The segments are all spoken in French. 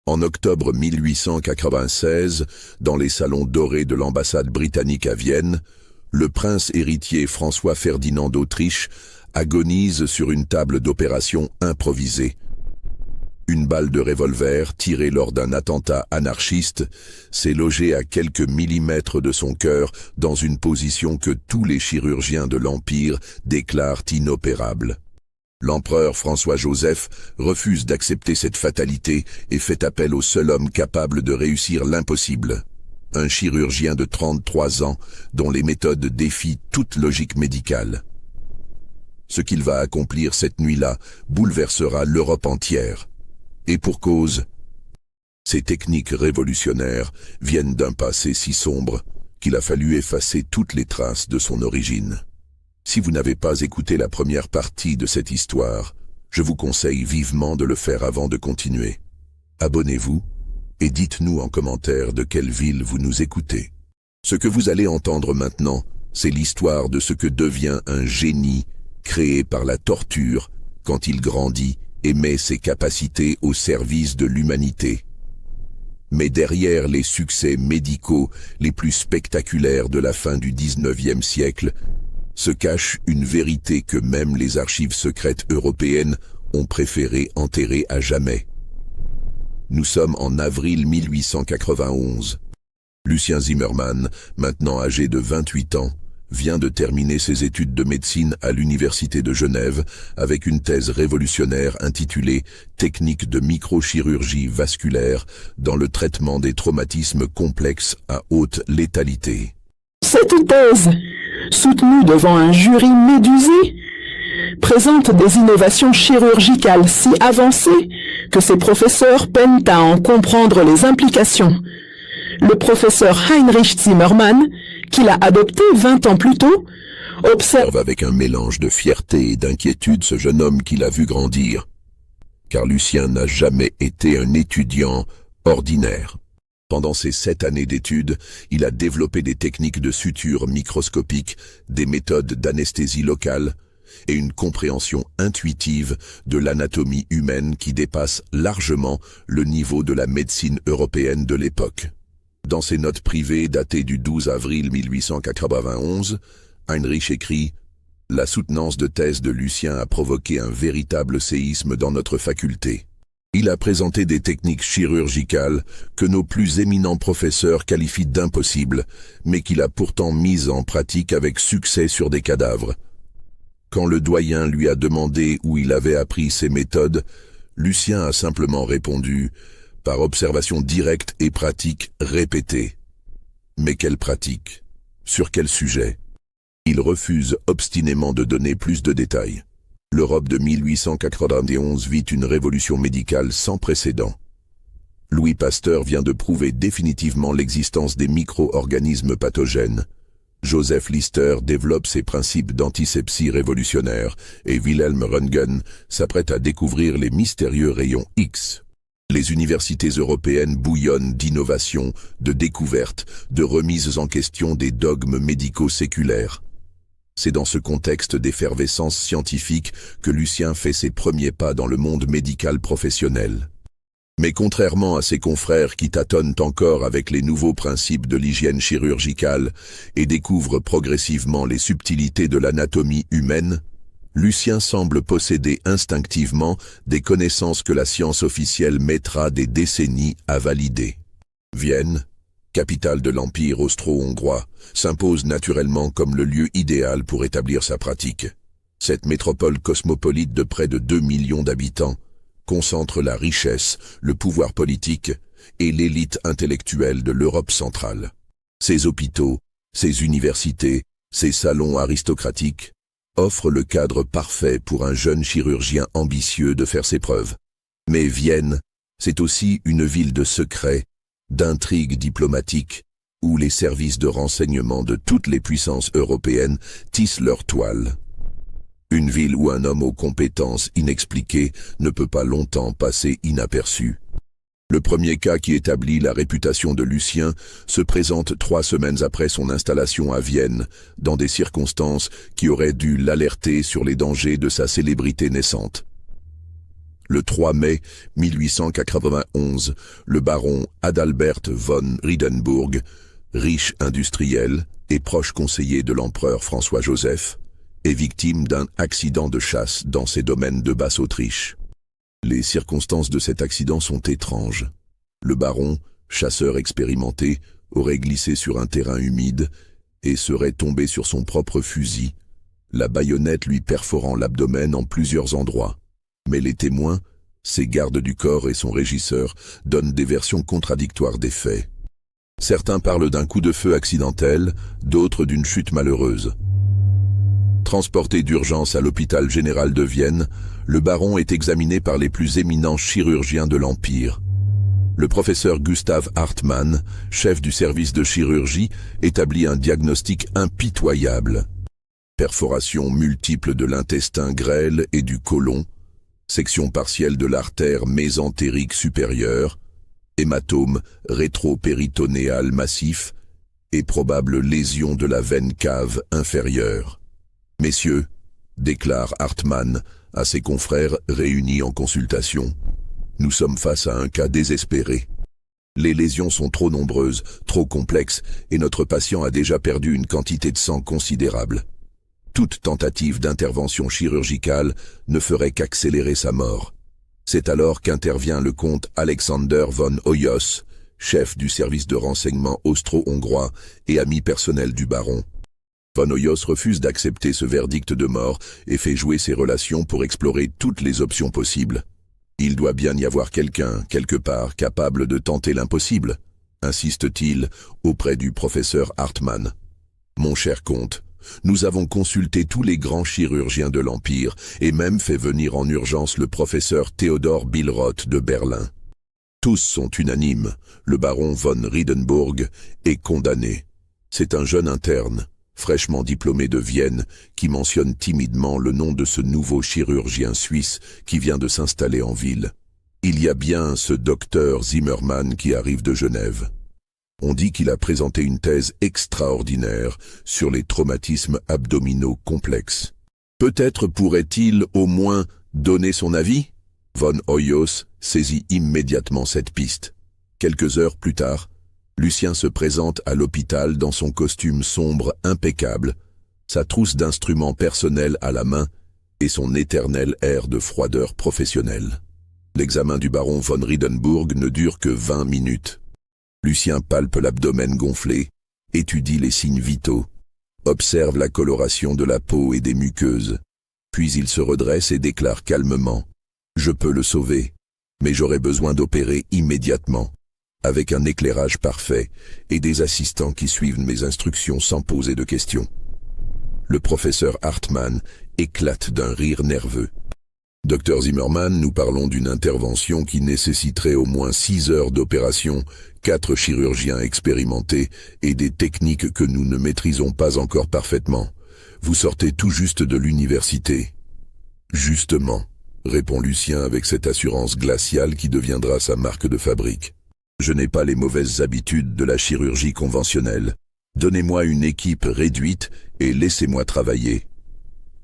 En octobre 1896, dans les salons dorés de l'ambassade britannique à Vienne, le prince héritier François-Ferdinand d'Autriche agonise sur une table d'opération improvisée. Une balle de revolver tirée lors d'un attentat anarchiste s'est logée à quelques millimètres de son cœur dans une position que tous les chirurgiens de l'Empire déclarent inopérable. L'empereur François-Joseph refuse d'accepter cette fatalité et fait appel au seul homme capable de réussir l'impossible. Un chirurgien de 33 ans dont les méthodes défient toute logique médicale. Ce qu'il va accomplir cette nuit-là bouleversera l'Europe entière. Et pour cause, ces techniques révolutionnaires viennent d'un passé si sombre qu'il a fallu effacer toutes les traces de son origine. Si vous n'avez pas écouté la première partie de cette histoire, je vous conseille vivement de le faire avant de continuer. Abonnez-vous et dites-nous en commentaire de quelle ville vous nous écoutez. Ce que vous allez entendre maintenant, c'est l'histoire de ce que devient un génie créé par la torture quand il grandit et met ses capacités au service de l'humanité. Mais derrière les succès médicaux les plus spectaculaires de la fin du XIXe siècle, se cache une vérité que même les archives secrètes européennes ont préféré enterrer à jamais. Nous sommes en avril 1891. Lucien Zimmermann, maintenant âgé de 28 ans, vient de terminer ses études de médecine à l'Université de Genève avec une thèse révolutionnaire intitulée « Technique de microchirurgie vasculaire dans le traitement des traumatismes complexes à haute létalité ». Cette thèse, soutenue devant un jury médusé, présente des innovations chirurgicales si avancées que ses professeurs peinent à en comprendre les implications. Le professeur Heinrich Zimmermann, qu'il a adopté 20 ans plus tôt, observe avec un mélange de fierté et d'inquiétude ce jeune homme qu'il a vu grandir. Car Lucien n'a jamais été un étudiant ordinaire. Pendant ses 7 années d'études, il a développé des techniques de suture microscopique, des méthodes d'anesthésie locale et une compréhension intuitive de l'anatomie humaine qui dépasse largement le niveau de la médecine européenne de l'époque. Dans ses notes privées datées du 12 avril 1891, Heinrich écrit « La soutenance de thèse de Lucien a provoqué un véritable séisme dans notre faculté. Il a présenté des techniques chirurgicales que nos plus éminents professeurs qualifient d'impossibles, mais qu'il a pourtant mises en pratique avec succès sur des cadavres. Quand le doyen lui a demandé où il avait appris ces méthodes, Lucien a simplement répondu « par observation directe et pratique répétée ». Mais quelle pratique? Sur quel sujet? Il refuse obstinément de donner plus de détails. L'Europe de 1891 vit une révolution médicale sans précédent. Louis Pasteur vient de prouver définitivement l'existence des micro-organismes pathogènes. Joseph Lister développe ses principes d'antisepsie révolutionnaire et Wilhelm Röntgen s'apprête à découvrir les mystérieux rayons X. Les universités européennes bouillonnent d'innovations, de découvertes, de remises en question des dogmes médicaux séculaires. C'est dans ce contexte d'effervescence scientifique que Lucien fait ses premiers pas dans le monde médical professionnel. Mais contrairement à ses confrères qui tâtonnent encore avec les nouveaux principes de l'hygiène chirurgicale et découvrent progressivement les subtilités de l'anatomie humaine, Lucien semble posséder instinctivement des connaissances que la science officielle mettra des décennies à valider. Vienne, capitale de l'Empire austro-hongrois, s'impose naturellement comme le lieu idéal pour établir sa pratique. Cette métropole cosmopolite de près de 2 millions d'habitants concentre la richesse, le pouvoir politique et l'élite intellectuelle de l'Europe centrale. Ses hôpitaux, ses universités, ses salons aristocratiques offrent le cadre parfait pour un jeune chirurgien ambitieux de faire ses preuves. Mais Vienne, c'est aussi une ville de secrets, d'intrigues diplomatiques, où les services de renseignement de toutes les puissances européennes tissent leur toile. Une ville où un homme aux compétences inexpliquées ne peut pas longtemps passer inaperçu. Le premier cas qui établit la réputation de Lucien se présente 3 semaines après son installation à Vienne, dans des circonstances qui auraient dû l'alerter sur les dangers de sa célébrité naissante. Le 3 mai 1891, le baron Adalbert von Riedenburg, riche industriel et proche conseiller de l'empereur François-Joseph, est victime d'un accident de chasse dans ses domaines de Basse-Autriche. Les circonstances de cet accident sont étranges. Le baron, chasseur expérimenté, aurait glissé sur un terrain humide et serait tombé sur son propre fusil, la baïonnette lui perforant l'abdomen en plusieurs endroits. Mais les témoins, ses gardes du corps et son régisseur donnent des versions contradictoires des faits. Certains parlent d'un coup de feu accidentel, d'autres d'une chute malheureuse. Transporté d'urgence à l'hôpital général de Vienne, le baron est examiné par les plus éminents chirurgiens de l'Empire. Le professeur Gustav Hartmann, chef du service de chirurgie, établit un diagnostic impitoyable. Perforation multiple de l'intestin grêle et du côlon, section partielle de l'artère mésentérique supérieure, hématome rétropéritonéal massif et probable lésion de la veine cave inférieure. « Messieurs, déclare Hartmann à ses confrères réunis en consultation, nous sommes face à un cas désespéré. Les lésions sont trop nombreuses, trop complexes, et notre patient a déjà perdu une quantité de sang considérable. Toute tentative d'intervention chirurgicale ne ferait qu'accélérer sa mort. C'est alors qu'intervient le comte Alexander von Hoyos, chef du service de renseignement austro-hongrois et ami personnel du baron. Von Hoyos refuse d'accepter ce verdict de mort et fait jouer ses relations pour explorer toutes les options possibles. Il doit bien y avoir quelqu'un, quelque part, capable de tenter l'impossible, insiste-t-il auprès du professeur Hartmann. Mon cher comte, nous avons consulté tous les grands chirurgiens de l'Empire et même fait venir en urgence le professeur Theodor Billroth de Berlin. Tous sont unanimes, le baron von Riedenburg est condamné. C'est un jeune interne, fraîchement diplômé de Vienne, qui mentionne timidement le nom de ce nouveau chirurgien suisse qui vient de s'installer en ville. Il y a bien ce docteur Zimmermann qui arrive de Genève. On dit qu'il a présenté une thèse extraordinaire sur les traumatismes abdominaux complexes. Peut-être pourrait-il au moins donner son avis ? Von Hoyos saisit immédiatement cette piste. Quelques heures plus tard, Lucien se présente à l'hôpital dans son costume sombre impeccable, sa trousse d'instruments personnels à la main et son éternel air de froideur professionnelle. L'examen du baron von Riedenburg ne dure que 20 minutes. Lucien palpe l'abdomen gonflé, étudie les signes vitaux, observe la coloration de la peau et des muqueuses, puis il se redresse et déclare calmement « Je peux le sauver, mais j'aurai besoin d'opérer immédiatement, avec un éclairage parfait et des assistants qui suivent mes instructions sans poser de questions. » Le professeur Hartmann éclate d'un rire nerveux. « Docteur Zimmermann, nous parlons d'une intervention qui nécessiterait au moins 6 heures d'opération, 4 chirurgiens expérimentés et des techniques que nous ne maîtrisons pas encore parfaitement. Vous sortez tout juste de l'université. »« Justement, » répond Lucien avec cette assurance glaciale qui deviendra sa marque de fabrique. « Je n'ai pas les mauvaises habitudes de la chirurgie conventionnelle. Donnez-moi une équipe réduite et laissez-moi travailler. »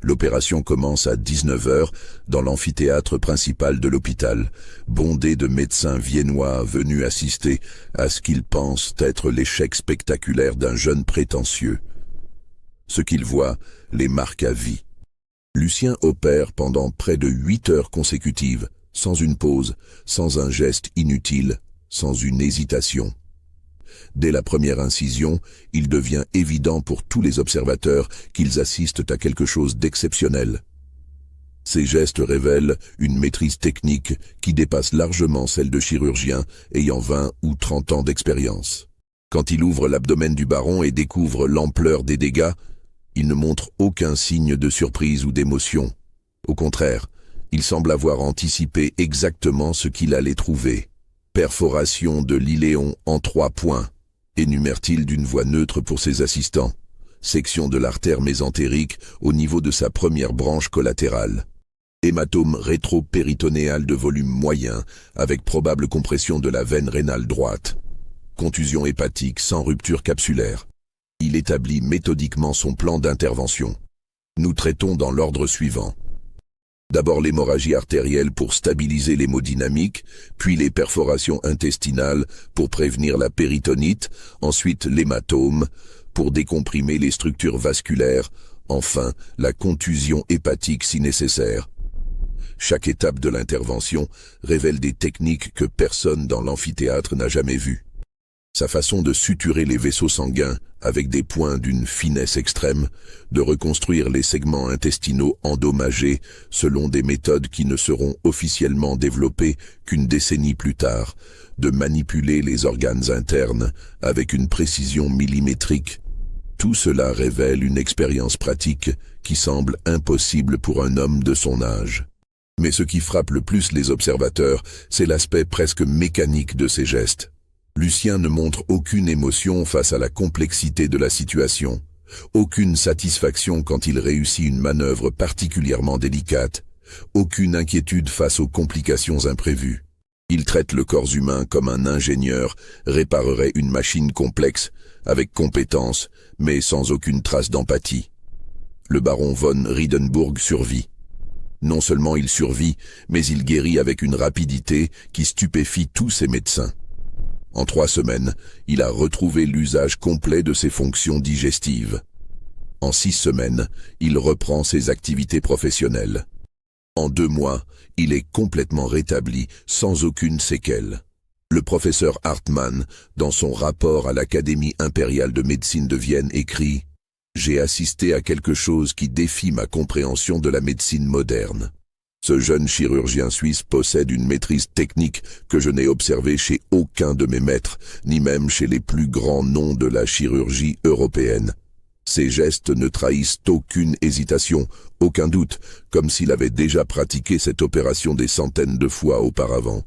L'opération commence à 19h dans l'amphithéâtre principal de l'hôpital, bondé de médecins viennois venus assister à ce qu'ils pensent être l'échec spectaculaire d'un jeune prétentieux. Ce qu'ils voient les marque à vie. Lucien opère pendant près de 8 heures consécutives, sans une pause, sans un geste inutile, sans une hésitation. Dès la première incision, il devient évident pour tous les observateurs qu'ils assistent à quelque chose d'exceptionnel. Ces gestes révèlent une maîtrise technique qui dépasse largement celle de chirurgiens ayant 20 ou 30 ans d'expérience. Quand il ouvre l'abdomen du baron et découvre l'ampleur des dégâts, il ne montre aucun signe de surprise ou d'émotion. Au contraire, il semble avoir anticipé exactement ce qu'il allait trouver. Perforation de l'iléon en 3 points, énumère-t-il d'une voix neutre pour ses assistants. Section de l'artère mésentérique au niveau de sa première branche collatérale. Hématome rétropéritonéal de volume moyen, avec probable compression de la veine rénale droite. Contusion hépatique sans rupture capsulaire. Il établit méthodiquement son plan d'intervention. Nous traitons dans l'ordre suivant. D'abord l'hémorragie artérielle pour stabiliser l'hémodynamique, puis les perforations intestinales pour prévenir la péritonite, ensuite l'hématome pour décomprimer les structures vasculaires, enfin la contusion hépatique si nécessaire. Chaque étape de l'intervention révèle des techniques que personne dans l'amphithéâtre n'a jamais vues. Sa façon de suturer les vaisseaux sanguins avec des points d'une finesse extrême, de reconstruire les segments intestinaux endommagés selon des méthodes qui ne seront officiellement développées qu'une décennie plus tard, de manipuler les organes internes avec une précision millimétrique. Tout cela révèle une expérience pratique qui semble impossible pour un homme de son âge. Mais ce qui frappe le plus les observateurs, c'est l'aspect presque mécanique de ces gestes. Lucien ne montre aucune émotion face à la complexité de la situation, aucune satisfaction quand il réussit une manœuvre particulièrement délicate, aucune inquiétude face aux complications imprévues. Il traite le corps humain comme un ingénieur réparerait une machine complexe, avec compétence, mais sans aucune trace d'empathie. Le baron von Riedenburg survit. Non seulement il survit, mais il guérit avec une rapidité qui stupéfie tous ses médecins. En 3 semaines, il a retrouvé l'usage complet de ses fonctions digestives. En 6 semaines, il reprend ses activités professionnelles. En 2 mois, il est complètement rétabli, sans aucune séquelle. Le professeur Hartmann, dans son rapport à l'Académie impériale de médecine de Vienne, écrit « J'ai assisté à quelque chose qui défie ma compréhension de la médecine moderne. Ce jeune chirurgien suisse possède une maîtrise technique que je n'ai observée chez aucun de mes maîtres, ni même chez les plus grands noms de la chirurgie européenne. Ses gestes ne trahissent aucune hésitation, aucun doute, comme s'il avait déjà pratiqué cette opération des centaines de fois auparavant.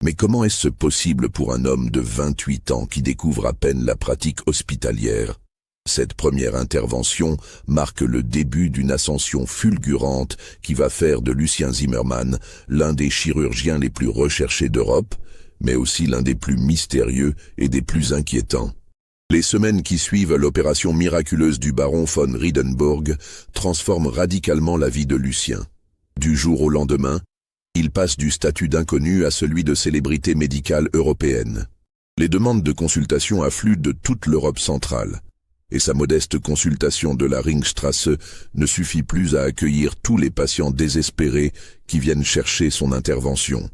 Mais comment est-ce possible pour un homme de 28 ans qui découvre à peine la pratique hospitalière ? Cette première intervention marque le début d'une ascension fulgurante qui va faire de Lucien Zimmermann l'un des chirurgiens les plus recherchés d'Europe, mais aussi l'un des plus mystérieux et des plus inquiétants. Les semaines qui suivent l'opération miraculeuse du baron von Riedenburg transforment radicalement la vie de Lucien. Du jour au lendemain, il passe du statut d'inconnu à celui de célébrité médicale européenne. Les demandes de consultation affluent de toute l'Europe centrale. Et sa modeste consultation de la Ringstrasse ne suffit plus à accueillir tous les patients désespérés qui viennent chercher son intervention.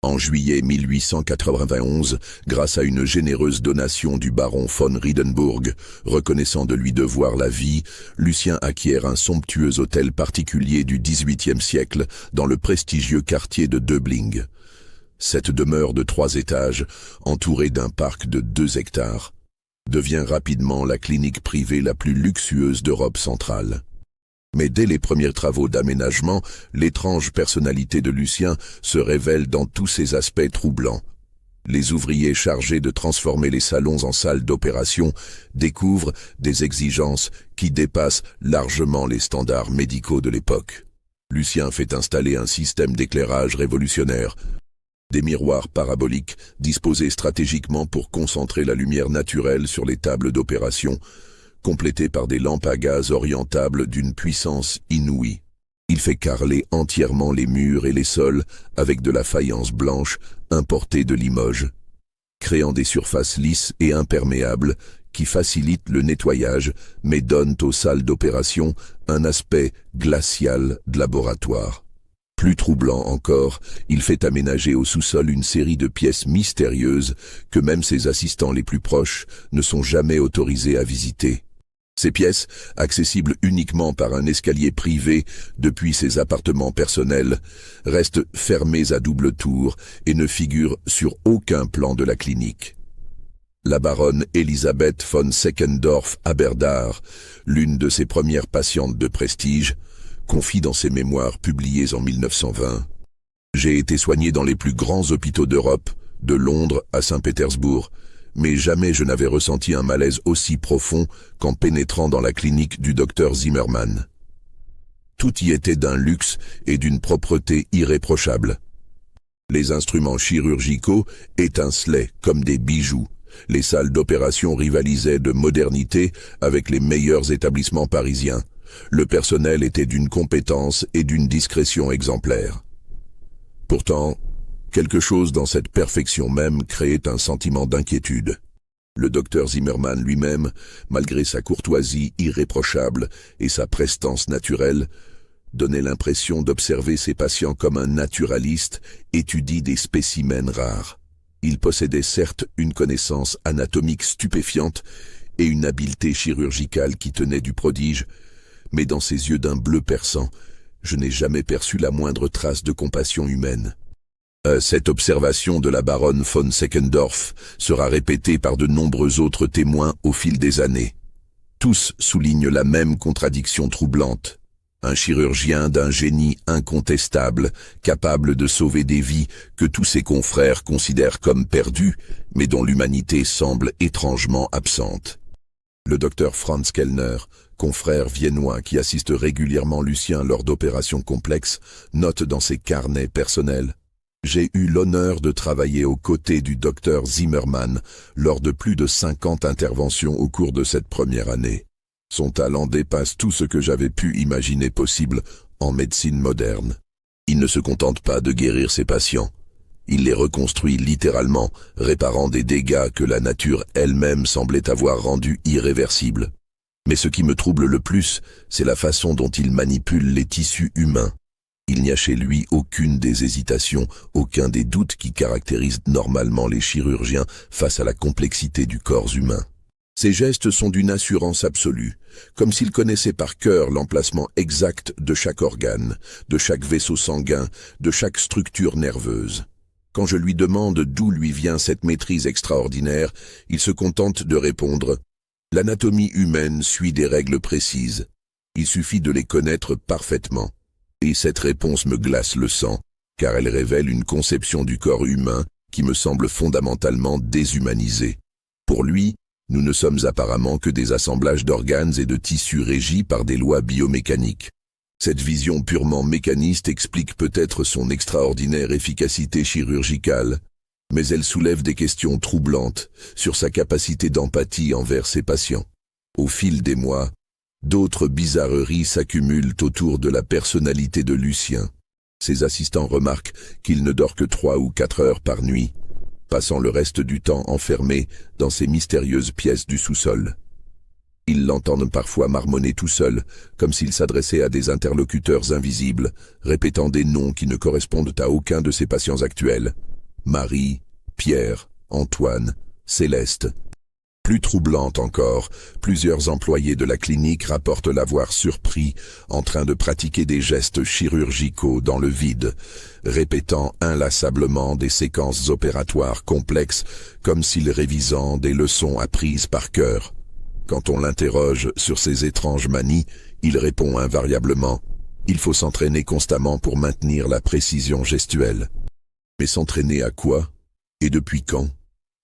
En juillet 1891, grâce à une généreuse donation du baron von Riedenburg, reconnaissant de lui devoir la vie, Lucien acquiert un somptueux hôtel particulier du XVIIIe siècle dans le prestigieux quartier de Döbling. Cette demeure de 3 étages, entourée d'un parc de 2 hectares, devient rapidement la clinique privée la plus luxueuse d'Europe centrale. Mais dès les premiers travaux d'aménagement, l'étrange personnalité de Lucien se révèle dans tous ses aspects troublants. Les ouvriers chargés de transformer les salons en salles d'opération découvrent des exigences qui dépassent largement les standards médicaux de l'époque. Lucien fait installer un système d'éclairage révolutionnaire. Des miroirs paraboliques disposés stratégiquement pour concentrer la lumière naturelle sur les tables d'opération, complétés par des lampes à gaz orientables d'une puissance inouïe. Il fait carreler entièrement les murs et les sols avec de la faïence blanche importée de Limoges, créant des surfaces lisses et imperméables qui facilitent le nettoyage mais donnent aux salles d'opération un aspect glacial de laboratoire. Plus troublant encore, il fait aménager au sous-sol une série de pièces mystérieuses que même ses assistants les plus proches ne sont jamais autorisés à visiter. Ces pièces, accessibles uniquement par un escalier privé depuis ses appartements personnels, restent fermées à double tour et ne figurent sur aucun plan de la clinique. La baronne Elisabeth von Seckendorff-Aberdare, l'une de ses premières patientes de prestige, confie dans ses mémoires publiés en 1920 « J'ai été soigné dans les plus grands hôpitaux d'Europe, de Londres à Saint-Pétersbourg, mais jamais je n'avais ressenti un malaise aussi profond qu'en pénétrant dans la clinique du docteur Zimmermann. Tout y était d'un luxe et d'une propreté irréprochable. Les instruments chirurgicaux étincelaient comme des bijoux. Les salles d'opération rivalisaient de modernité avec les meilleurs établissements parisiens. Le personnel était d'une compétence et d'une discrétion exemplaires. Pourtant, quelque chose dans cette perfection même créait un sentiment d'inquiétude. Le docteur Zimmermann lui-même, malgré sa courtoisie irréprochable et sa prestance naturelle, donnait l'impression d'observer ses patients comme un naturaliste étudie des spécimens rares. Il possédait certes une connaissance anatomique stupéfiante et une habileté chirurgicale qui tenait du prodige, mais dans ses yeux d'un bleu perçant, je n'ai jamais perçu la moindre trace de compassion humaine. Cette observation de la baronne von Seckendorf sera répétée par de nombreux autres témoins au fil des années. Tous soulignent la même contradiction troublante. Un chirurgien d'un génie incontestable, capable de sauver des vies que tous ses confrères considèrent comme perdues, mais dont l'humanité semble étrangement absente. Le docteur Franz Kellner, confrère viennois qui assiste régulièrement Lucien lors d'opérations complexes, note dans ses carnets personnels: « J'ai eu l'honneur de travailler aux côtés du docteur Zimmermann lors de plus de 50 interventions au cours de cette première année. Son talent dépasse tout ce que j'avais pu imaginer possible en médecine moderne. Il ne se contente pas de guérir ses patients. Il les reconstruit littéralement, réparant des dégâts que la nature elle-même semblait avoir rendus irréversibles. Mais ce qui me trouble le plus, c'est la façon dont il manipule les tissus humains. Il n'y a chez lui aucune des hésitations, aucun des doutes qui caractérisent normalement les chirurgiens face à la complexité du corps humain. Ses gestes sont d'une assurance absolue, comme s'il connaissait par cœur l'emplacement exact de chaque organe, de chaque vaisseau sanguin, de chaque structure nerveuse. Quand je lui demande d'où lui vient cette maîtrise extraordinaire, il se contente de répondre « L'anatomie humaine suit des règles précises. Il suffit de les connaître parfaitement. » Et cette réponse me glace le sang, car elle révèle une conception du corps humain qui me semble fondamentalement déshumanisée. Pour lui, nous ne sommes apparemment que des assemblages d'organes et de tissus régis par des lois biomécaniques. Cette vision purement mécaniste explique peut-être son extraordinaire efficacité chirurgicale, mais elle soulève des questions troublantes sur sa capacité d'empathie envers ses patients. Au fil des mois, d'autres bizarreries s'accumulent autour de la personnalité de Lucien. Ses assistants remarquent qu'il ne dort que 3 ou 4 heures par nuit, passant le reste du temps enfermé dans ces mystérieuses pièces du sous-sol. Ils l'entendent parfois marmonner tout seul, comme s'il s'adressait à des interlocuteurs invisibles, répétant des noms qui ne correspondent à aucun de ses patients actuels. Marie, Pierre, Antoine, Céleste. Plus troublante encore, plusieurs employés de la clinique rapportent l'avoir surpris en train de pratiquer des gestes chirurgicaux dans le vide, répétant inlassablement des séquences opératoires complexes comme s'il révisant des leçons apprises par cœur. Quand on l'interroge sur ces étranges manies, il répond invariablement « Il faut s'entraîner constamment pour maintenir la précision gestuelle. » Mais s'entraîner à quoi? Et depuis quand?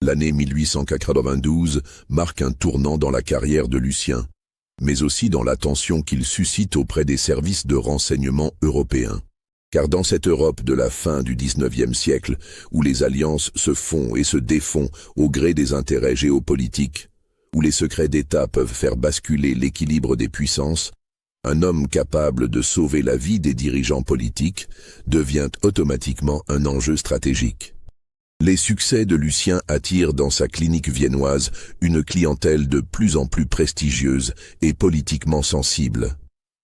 L'année 1892 marque un tournant dans la carrière de Lucien, mais aussi dans l'attention qu'il suscite auprès des services de renseignement européens. Car dans cette Europe de la fin du XIXe siècle, où les alliances se font et se défont au gré des intérêts géopolitiques, où les secrets d'État peuvent faire basculer l'équilibre des puissances, un homme capable de sauver la vie des dirigeants politiques devient automatiquement un enjeu stratégique. Les succès de Lucien attirent dans sa clinique viennoise une clientèle de plus en plus prestigieuse et politiquement sensible.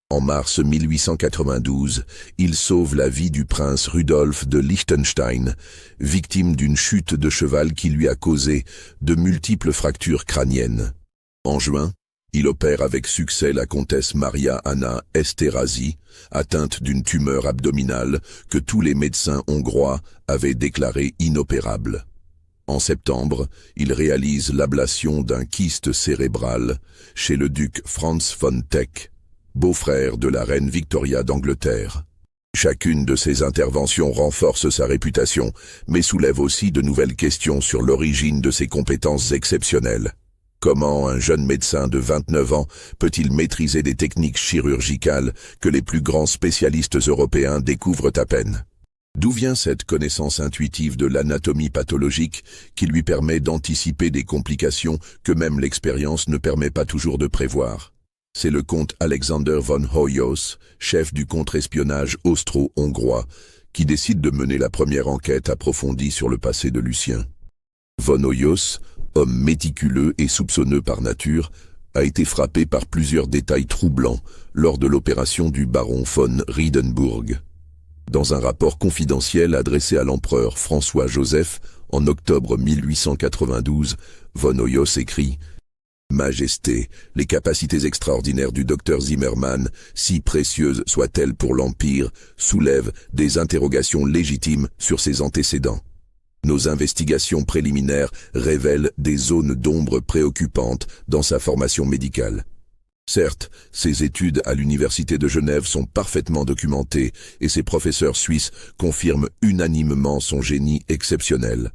En mars 1892, il sauve la vie du prince Rudolf de Liechtenstein, victime d'une chute de cheval qui lui a causé de multiples fractures crâniennes. En juin, il opère avec succès la comtesse Maria Anna Esterházy, atteinte d'une tumeur abdominale que tous les médecins hongrois avaient déclarée inopérable. En septembre, il réalise l'ablation d'un kyste cérébral chez le duc Franz von Teck, beau-frère de la reine Victoria d'Angleterre. Chacune de ces interventions renforce sa réputation, mais soulève aussi de nouvelles questions sur l'origine de ses compétences exceptionnelles. Comment un jeune médecin de 29 ans peut-il maîtriser des techniques chirurgicales que les plus grands spécialistes européens découvrent à peine? D'où vient cette connaissance intuitive de l'anatomie pathologique qui lui permet d'anticiper des complications que même l'expérience ne permet pas toujours de prévoir? C'est le comte Alexander von Hoyos, chef du contre-espionnage austro-hongrois, qui décide de mener la première enquête approfondie sur le passé de Lucien. Von Hoyos, homme méticuleux et soupçonneux par nature, a été frappé par plusieurs détails troublants lors de l'opération du baron von Riedenburg. Dans un rapport confidentiel adressé à l'empereur François-Joseph en octobre 1892, von Hoyos écrit « Majesté, les capacités extraordinaires du docteur Zimmermann, si précieuses soient-elles pour l'Empire, soulèvent des interrogations légitimes sur ses antécédents. Nos investigations préliminaires révèlent des zones d'ombre préoccupantes dans sa formation médicale. Certes, ses études à l'Université de Genève sont parfaitement documentées et ses professeurs suisses confirment unanimement son génie exceptionnel.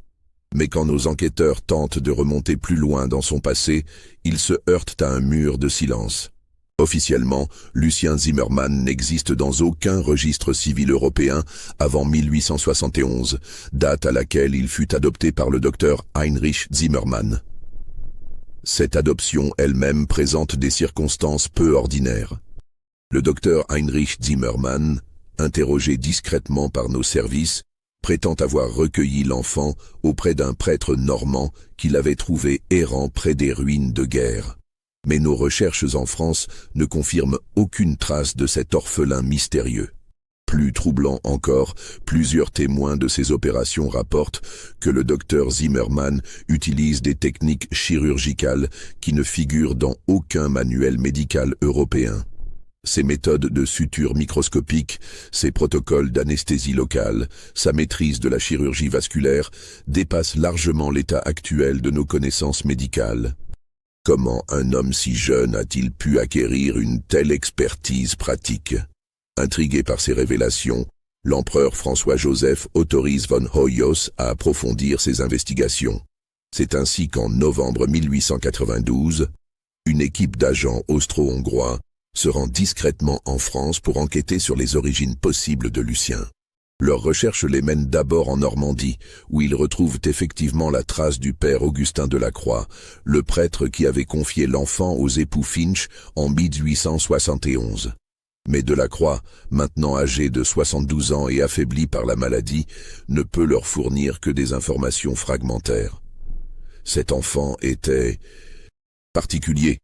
Mais quand nos enquêteurs tentent de remonter plus loin dans son passé, ils se heurtent à un mur de silence. Officiellement, Lucien Zimmermann n'existe dans aucun registre civil européen avant 1871, date à laquelle il fut adopté par le docteur Heinrich Zimmermann. Cette adoption elle-même présente des circonstances peu ordinaires. Le docteur Heinrich Zimmermann, interrogé discrètement par nos services, prétend avoir recueilli l'enfant auprès d'un prêtre normand qu'il avait trouvé errant près des ruines de guerre. Mais nos recherches en France ne confirment aucune trace de cet orphelin mystérieux. Plus troublant encore, plusieurs témoins de ces opérations rapportent que le docteur Zimmermann utilise des techniques chirurgicales qui ne figurent dans aucun manuel médical européen. Ses méthodes de suture microscopique, ses protocoles d'anesthésie locale, sa maîtrise de la chirurgie vasculaire dépassent largement l'état actuel de nos connaissances médicales. Comment un homme si jeune a-t-il pu acquérir une telle expertise pratique? Intrigué par ces révélations, l'empereur François-Joseph autorise von Hoyos à approfondir ses investigations. C'est ainsi qu'en novembre 1892, une équipe d'agents austro-hongrois se rend discrètement en France pour enquêter sur les origines possibles de Lucien. Leurs recherches les mènent d'abord en Normandie, où ils retrouvent effectivement la trace du père Augustin de la Croix, le prêtre qui avait confié l'enfant aux époux Finch en 1871. Mais de la Croix, maintenant âgé de 72 ans et affaibli par la maladie, ne peut leur fournir que des informations fragmentaires. Cet enfant était particulier,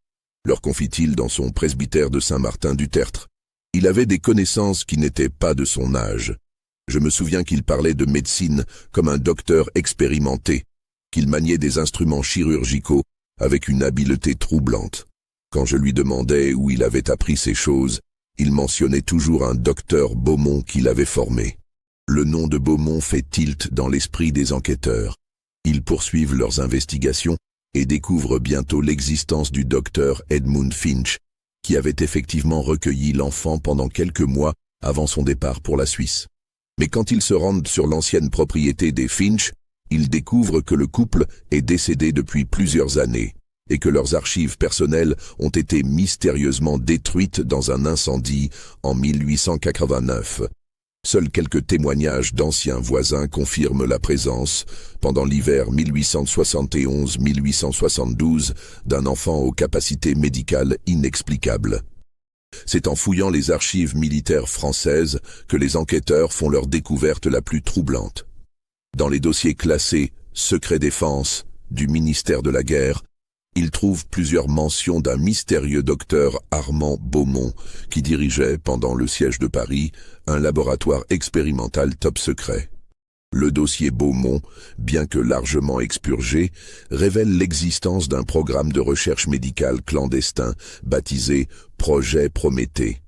leur confie-t-il dans son presbytère de Saint-Martin du Tertre. Il avait des connaissances qui n'étaient pas de son âge. Je me souviens qu'il parlait de médecine comme un docteur expérimenté, qu'il maniait des instruments chirurgicaux avec une habileté troublante. Quand je lui demandais où il avait appris ces choses, il mentionnait toujours un docteur Beaumont qui l'avait formé. Le nom de Beaumont fait tilt dans l'esprit des enquêteurs. Ils poursuivent leurs investigations et découvrent bientôt l'existence du docteur Edmund Finch, qui avait effectivement recueilli l'enfant pendant quelques mois avant son départ pour la Suisse. Mais quand ils se rendent sur l'ancienne propriété des Finch, ils découvrent que le couple est décédé depuis plusieurs années et que leurs archives personnelles ont été mystérieusement détruites dans un incendie en 1889. Seuls quelques témoignages d'anciens voisins confirment la présence, pendant l'hiver 1871-1872, d'un enfant aux capacités médicales inexplicables. C'est en fouillant les archives militaires françaises que les enquêteurs font leur découverte la plus troublante. Dans les dossiers classés « Secret défense » du ministère de la Guerre, ils trouvent plusieurs mentions d'un mystérieux docteur Armand Beaumont qui dirigeait, pendant le siège de Paris, un laboratoire expérimental top secret. Le dossier Beaumont, bien que largement expurgé, révèle l'existence d'un programme de recherche médicale clandestin baptisé « Projet Prométhée ».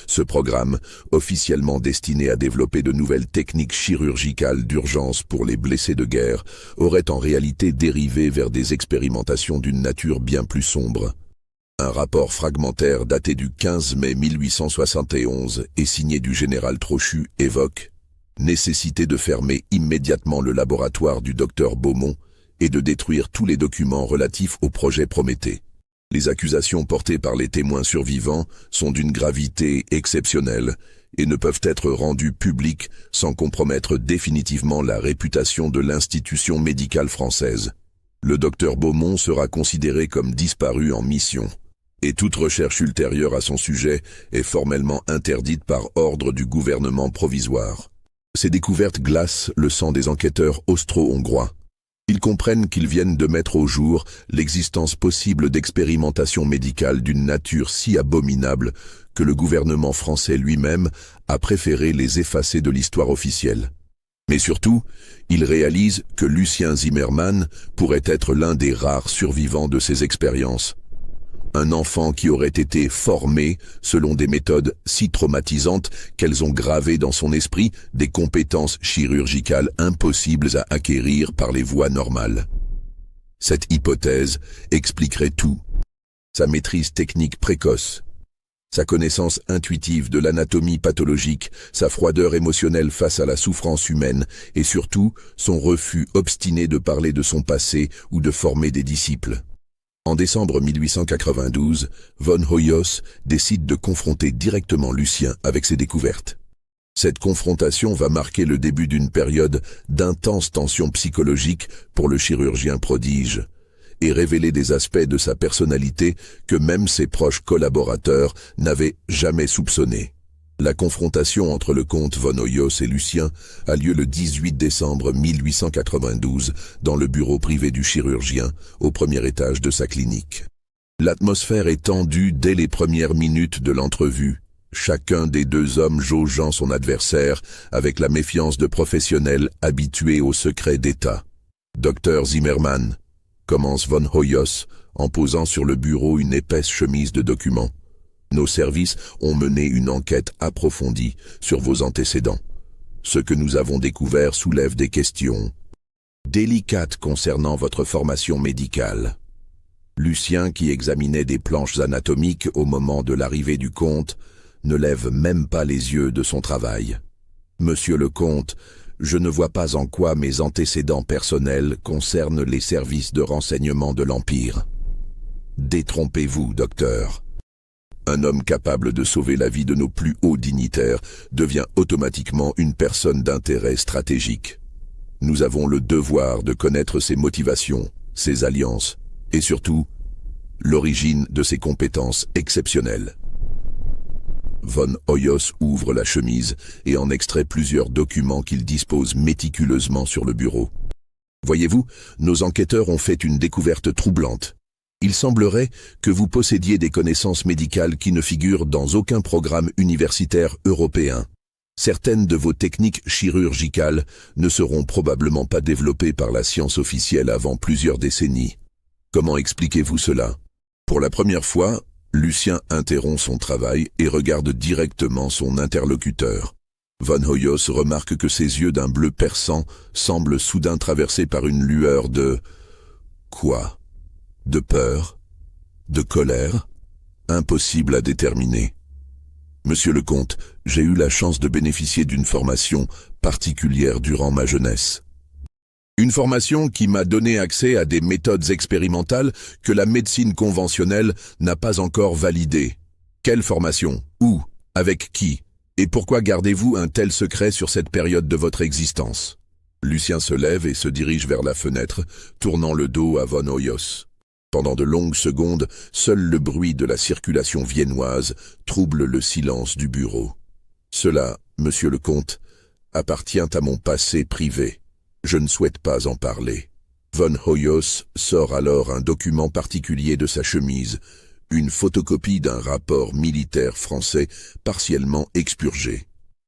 Ce programme, officiellement destiné à développer de nouvelles techniques chirurgicales d'urgence pour les blessés de guerre, aurait en réalité dérivé vers des expérimentations d'une nature bien plus sombre. Un rapport fragmentaire daté du 15 mai 1871 et signé du général Trochu évoque « nécessité de fermer immédiatement le laboratoire du docteur Beaumont et de détruire tous les documents relatifs au projet Prométhée ». Les accusations portées par les témoins survivants sont d'une gravité exceptionnelle et ne peuvent être rendues publiques sans compromettre définitivement la réputation de l'institution médicale française. Le docteur Beaumont sera considéré comme disparu en mission. Et toute recherche ultérieure à son sujet est formellement interdite par ordre du gouvernement provisoire. Ces découvertes glacent le sang des enquêteurs austro-hongrois. Ils comprennent qu'ils viennent de mettre au jour l'existence possible d'expérimentations médicales d'une nature si abominable que le gouvernement français lui-même a préféré les effacer de l'histoire officielle. Mais surtout, ils réalisent que Lucien Zimmermann pourrait être l'un des rares survivants de ces expériences. Un enfant qui aurait été formé selon des méthodes si traumatisantes qu'elles ont gravé dans son esprit des compétences chirurgicales impossibles à acquérir par les voies normales. Cette hypothèse expliquerait tout. Sa maîtrise technique précoce, sa connaissance intuitive de l'anatomie pathologique, sa froideur émotionnelle face à la souffrance humaine et surtout son refus obstiné de parler de son passé ou de former des disciples. En décembre 1892, von Hoyos décide de confronter directement Lucien avec ses découvertes. Cette confrontation va marquer le début d'une période d'intense tension psychologique pour le chirurgien prodige et révéler des aspects de sa personnalité que même ses proches collaborateurs n'avaient jamais soupçonnés. La confrontation entre le comte von Hoyos et Lucien a lieu le 18 décembre 1892 dans le bureau privé du chirurgien, au premier étage de sa clinique. L'atmosphère est tendue dès les premières minutes de l'entrevue, chacun des deux hommes jaugeant son adversaire avec la méfiance de professionnels habitués au secret d'État. « Docteur Zimmermann », commence von Hoyos en posant sur le bureau une épaisse chemise de documents. Nos services ont mené une enquête approfondie sur vos antécédents. Ce que nous avons découvert soulève des questions délicates concernant votre formation médicale. Lucien, qui examinait des planches anatomiques au moment de l'arrivée du comte, ne lève même pas les yeux de son travail. Monsieur le comte, je ne vois pas en quoi mes antécédents personnels concernent les services de renseignement de l'Empire. Détrompez-vous, docteur. Un homme capable de sauver la vie de nos plus hauts dignitaires devient automatiquement une personne d'intérêt stratégique. Nous avons le devoir de connaître ses motivations, ses alliances et surtout, l'origine de ses compétences exceptionnelles. Von Hoyos ouvre la chemise et en extrait plusieurs documents qu'il dispose méticuleusement sur le bureau. Voyez-vous, nos enquêteurs ont fait une découverte troublante. Il semblerait que vous possédiez des connaissances médicales qui ne figurent dans aucun programme universitaire européen. Certaines de vos techniques chirurgicales ne seront probablement pas développées par la science officielle avant plusieurs décennies. Comment expliquez-vous cela? Pour la première fois, Lucien interrompt son travail et regarde directement son interlocuteur. Von Hoyos remarque que ses yeux d'un bleu perçant semblent soudain traversés par une lueur de... Quoi? De peur? De colère? Impossible à déterminer. Monsieur le comte, j'ai eu la chance de bénéficier d'une formation particulière durant ma jeunesse. Une formation qui m'a donné accès à des méthodes expérimentales que la médecine conventionnelle n'a pas encore validées. Quelle formation? Où? Avec qui? Et pourquoi gardez-vous un tel secret sur cette période de votre existence? Lucien se lève et se dirige vers la fenêtre, tournant le dos à von Hoyos. Pendant de longues secondes, seul le bruit de la circulation viennoise trouble le silence du bureau. Cela, monsieur le comte, appartient à mon passé privé. Je ne souhaite pas en parler. Von Hoyos sort alors un document particulier de sa chemise, une photocopie d'un rapport militaire français partiellement expurgé.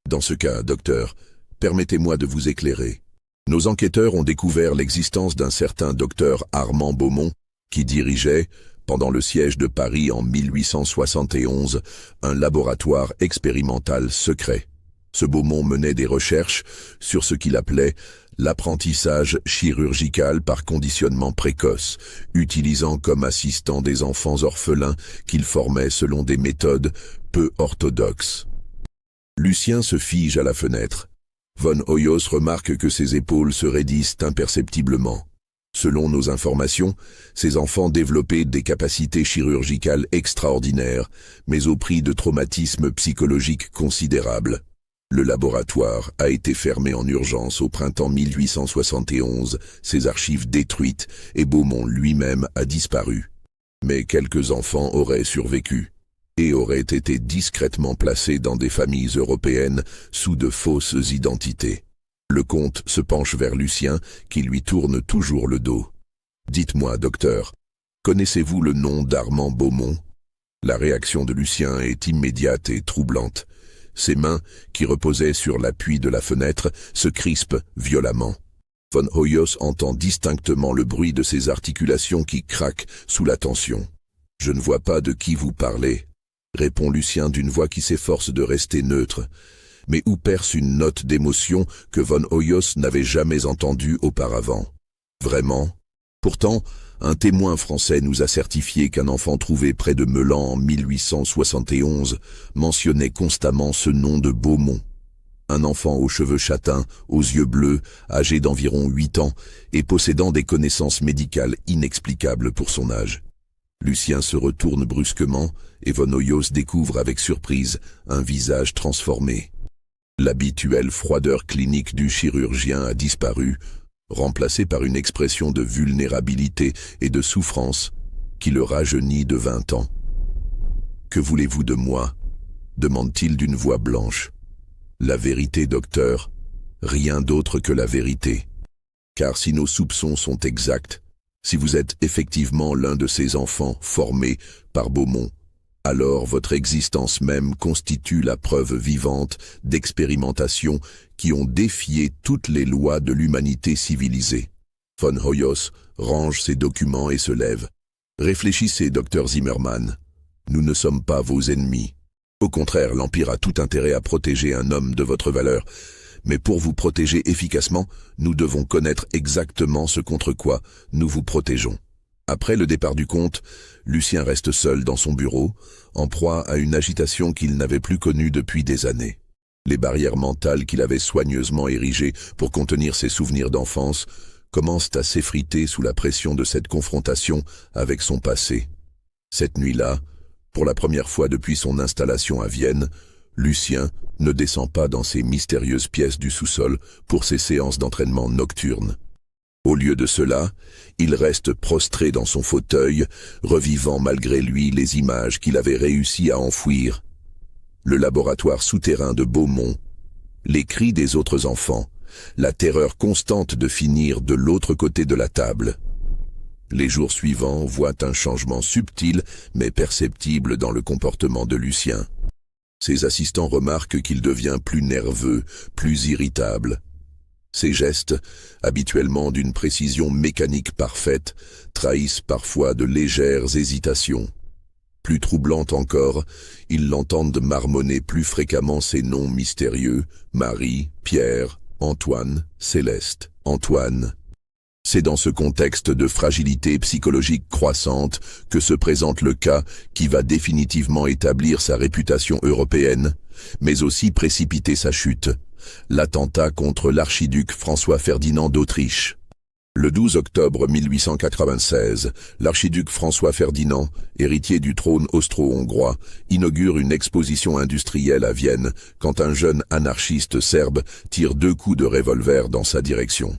Dans ce cas, docteur, permettez-moi de vous éclairer. Nos enquêteurs ont découvert l'existence d'un certain docteur Armand Beaumont, qui dirigeait, pendant le siège de Paris en 1871, un laboratoire expérimental secret. Ce Beaumont menait des recherches sur ce qu'il appelait l'apprentissage chirurgical par conditionnement précoce, utilisant comme assistants des enfants orphelins qu'il formait selon des méthodes peu orthodoxes. Lucien se fige à la fenêtre. Von Hoyos remarque que ses épaules se raidissent imperceptiblement. Selon nos informations, ces enfants développaient des capacités chirurgicales extraordinaires, mais au prix de traumatismes psychologiques considérables. Le laboratoire a été fermé en urgence au printemps 1871, ses archives détruites et Beaumont lui-même a disparu. Mais quelques enfants auraient survécu et auraient été discrètement placés dans des familles européennes sous de fausses identités. Le comte se penche vers Lucien, qui lui tourne toujours le dos. « Dites-moi, docteur, connaissez-vous le nom d'Armand Beaumont ?» La réaction de Lucien est immédiate et troublante. Ses mains, qui reposaient sur l'appui de la fenêtre, se crispent violemment. Von Hoyos entend distinctement le bruit de ses articulations qui craquent sous la tension. « Je ne vois pas de qui vous parlez », répond Lucien d'une voix qui s'efforce de rester neutre, mais où perce une note d'émotion que Von Hoyos n'avait jamais entendue auparavant. « Vraiment ? Pourtant, un témoin français nous a certifié qu'un enfant trouvé près de Meulan en 1871 mentionnait constamment ce nom de Beaumont. Un enfant aux cheveux châtains, aux yeux bleus, âgé d'environ 8 ans et possédant des connaissances médicales inexplicables pour son âge. » Lucien se retourne brusquement et Von Hoyos découvre avec surprise un visage transformé. L'habituelle froideur clinique du chirurgien a disparu, remplacé par une expression de vulnérabilité et de souffrance qui le rajeunit de 20 ans. « Que voulez-vous de moi ?» demande-t-il d'une voix blanche. « La vérité, docteur, rien d'autre que la vérité. Car si nos soupçons sont exacts, si vous êtes effectivement l'un de ces enfants formés par Beaumont, alors votre existence même constitue la preuve vivante d'expérimentations qui ont défié toutes les lois de l'humanité civilisée. » Von Hoyos range ses documents et se lève. « Réfléchissez, docteur Zimmermann. Nous ne sommes pas vos ennemis. Au contraire, l'Empire a tout intérêt à protéger un homme de votre valeur. Mais pour vous protéger efficacement, nous devons connaître exactement ce contre quoi nous vous protégeons. » Après le départ du comte, Lucien reste seul dans son bureau, en proie à une agitation qu'il n'avait plus connue depuis des années. Les barrières mentales qu'il avait soigneusement érigées pour contenir ses souvenirs d'enfance commencent à s'effriter sous la pression de cette confrontation avec son passé. Cette nuit-là, pour la première fois depuis son installation à Vienne, Lucien ne descend pas dans ces mystérieuses pièces du sous-sol pour ses séances d'entraînement nocturnes. Au lieu de cela, il reste prostré dans son fauteuil, revivant malgré lui les images qu'il avait réussi à enfouir. Le laboratoire souterrain de Beaumont, les cris des autres enfants, la terreur constante de finir de l'autre côté de la table. Les jours suivants voient un changement subtil mais perceptible dans le comportement de Lucien. Ses assistants remarquent qu'il devient plus nerveux, plus irritable. Ses gestes, habituellement d'une précision mécanique parfaite, trahissent parfois de légères hésitations. Plus troublante encore, ils l'entendent marmonner plus fréquemment ces noms mystérieux, Marie, Pierre, Antoine, Céleste, Antoine. C'est dans ce contexte de fragilité psychologique croissante que se présente le cas qui va définitivement établir sa réputation européenne, mais aussi précipiter sa chute. L'attentat contre l'archiduc François-Ferdinand d'Autriche. Le 12 octobre 1896, l'archiduc François-Ferdinand, héritier du trône austro-hongrois, inaugure une exposition industrielle à Vienne quand un jeune anarchiste serbe tire 2 coups de revolver dans sa direction.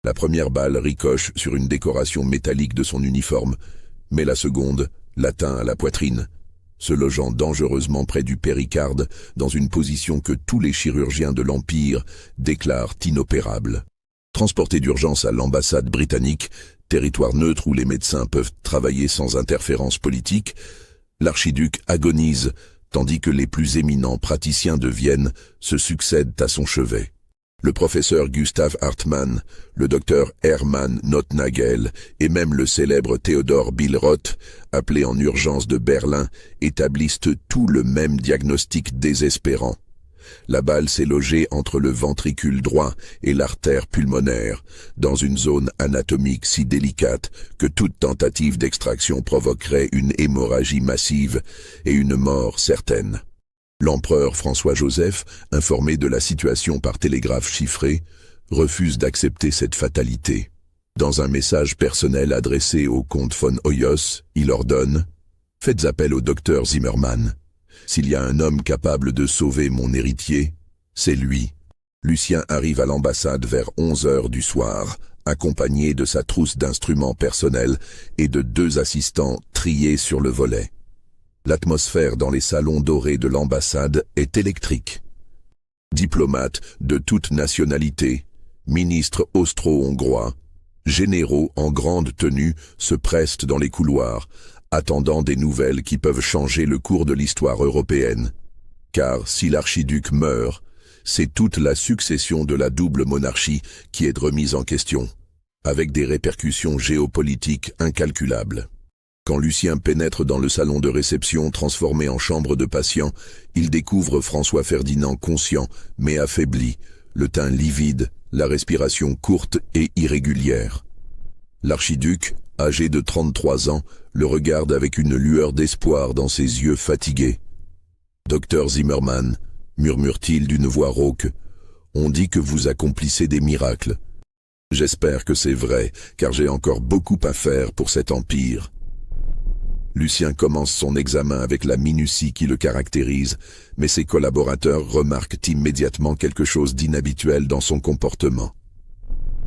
La première balle ricoche sur une décoration métallique de son uniforme, mais la seconde l'atteint à la poitrine, se logeant dangereusement près du péricarde dans une position que tous les chirurgiens de l'Empire déclarent inopérable. Transporté d'urgence à l'ambassade britannique, territoire neutre où les médecins peuvent travailler sans interférence politique, l'archiduc agonise, tandis que les plus éminents praticiens de Vienne se succèdent à son chevet. Le professeur Gustav Hartmann, le docteur Hermann Nothnagel et même le célèbre Theodor Billroth, appelé en urgence de Berlin, établissent tout le même diagnostic désespérant. La balle s'est logée entre le ventricule droit et l'artère pulmonaire, dans une zone anatomique si délicate que toute tentative d'extraction provoquerait une hémorragie massive et une mort certaine. L'empereur François-Joseph, informé de la situation par télégraphe chiffré, refuse d'accepter cette fatalité. Dans un message personnel adressé au comte von Hoyos, il ordonne « Faites appel au docteur Zimmermann. S'il y a un homme capable de sauver mon héritier, c'est lui. » Lucien arrive à l'ambassade vers 11 heures du soir, accompagné de sa trousse d'instruments personnels et de 2 assistants triés sur le volet. L'atmosphère dans les salons dorés de l'ambassade est électrique. Diplomates de toute nationalité, ministres austro-hongrois, généraux en grande tenue se pressent dans les couloirs, attendant des nouvelles qui peuvent changer le cours de l'histoire européenne. Car si l'archiduc meurt, c'est toute la succession de la double monarchie qui est remise en question, avec des répercussions géopolitiques incalculables. Quand Lucien pénètre dans le salon de réception transformé en chambre de patient, il découvre François Ferdinand conscient, mais affaibli, le teint livide, la respiration courte et irrégulière. L'archiduc, âgé de 33 ans, le regarde avec une lueur d'espoir dans ses yeux fatigués. « Docteur Zimmermann », murmure-t-il d'une voix rauque, « on dit que vous accomplissez des miracles. J'espère que c'est vrai, car j'ai encore beaucoup à faire pour cet empire. » Lucien commence son examen avec la minutie qui le caractérise, mais ses collaborateurs remarquent immédiatement quelque chose d'inhabituel dans son comportement.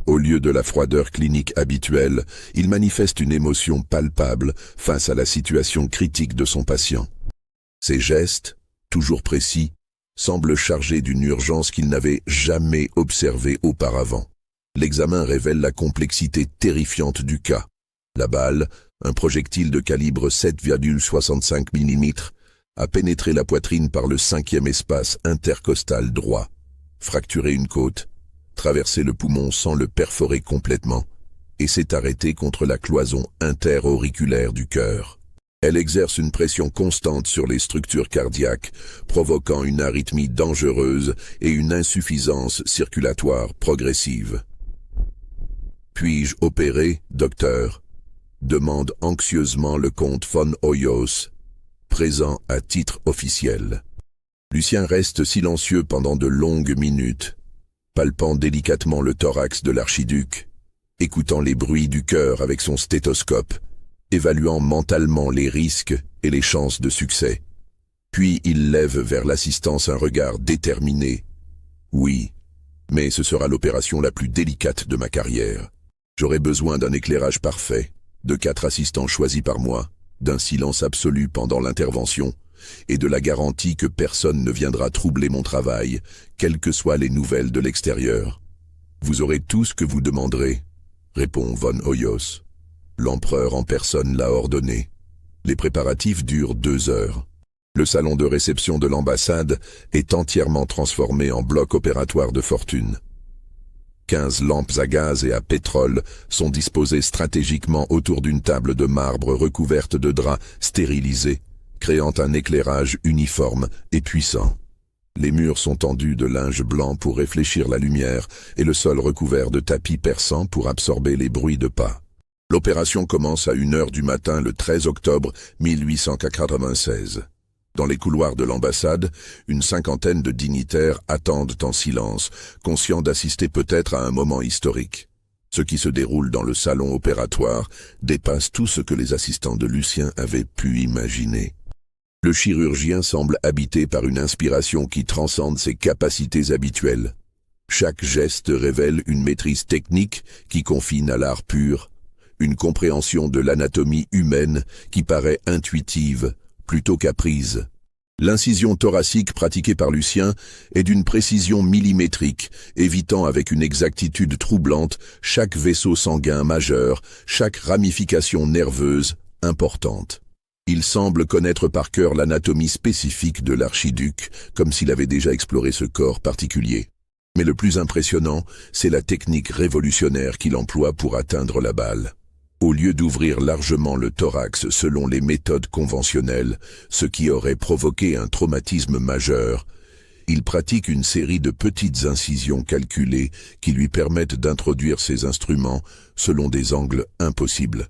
Au lieu de la froideur clinique habituelle, il manifeste une émotion palpable face à la situation critique de son patient. Ses gestes, toujours précis, semblent chargés d'une urgence qu'il n'avait jamais observée auparavant. L'examen révèle la complexité terrifiante du cas. La balle, un projectile de calibre 7,65 mm, a pénétré la poitrine par le 5e espace intercostal droit, fracturé une côte, traversé le poumon sans le perforer complètement, et s'est arrêté contre la cloison interauriculaire du cœur. Elle exerce une pression constante sur les structures cardiaques, provoquant une arythmie dangereuse et une insuffisance circulatoire progressive. « Puis-je opérer, docteur ?» demande anxieusement le comte von Hoyos, présent à titre officiel. Lucien reste silencieux pendant de longues minutes, palpant délicatement le thorax de l'archiduc, écoutant les bruits du cœur avec son stéthoscope, évaluant mentalement les risques et les chances de succès. Puis il lève vers l'assistance un regard déterminé. « Oui, mais ce sera l'opération la plus délicate de ma carrière. J'aurai besoin d'un éclairage parfait, de 4 assistants choisis par moi, d'un silence absolu pendant l'intervention, et de la garantie que personne ne viendra troubler mon travail, quelles que soient les nouvelles de l'extérieur. Vous aurez tout ce que vous demanderez, répond von Hoyos. L'empereur en personne l'a ordonné. Les préparatifs durent 2 heures. Le salon de réception de l'ambassade est entièrement transformé en bloc opératoire de fortune. 15 lampes à gaz et à pétrole sont disposées stratégiquement autour d'une table de marbre recouverte de draps stérilisés, créant un éclairage uniforme et puissant. Les murs sont tendus de linge blanc pour réfléchir la lumière et le sol recouvert de tapis persans pour absorber les bruits de pas. L'opération commence à 1h du matin le 13 octobre 1896. Dans les couloirs de l'ambassade, une 50aine de dignitaires attendent en silence, conscients d'assister peut-être à un moment historique. Ce qui se déroule dans le salon opératoire dépasse tout ce que les assistants de Lucien avaient pu imaginer. Le chirurgien semble habité par une inspiration qui transcende ses capacités habituelles. Chaque geste révèle une maîtrise technique qui confine à l'art pur, une compréhension de l'anatomie humaine qui paraît intuitive, plutôt qu'apprise. L'incision thoracique pratiquée par Lucien est d'une précision millimétrique, évitant avec une exactitude troublante chaque vaisseau sanguin majeur, chaque ramification nerveuse importante. Il semble connaître par cœur l'anatomie spécifique de l'archiduc, comme s'il avait déjà exploré ce corps particulier. Mais le plus impressionnant, c'est la technique révolutionnaire qu'il emploie pour atteindre la balle. Au lieu d'ouvrir largement le thorax selon les méthodes conventionnelles, ce qui aurait provoqué un traumatisme majeur, il pratique une série de petites incisions calculées qui lui permettent d'introduire ses instruments selon des angles impossibles.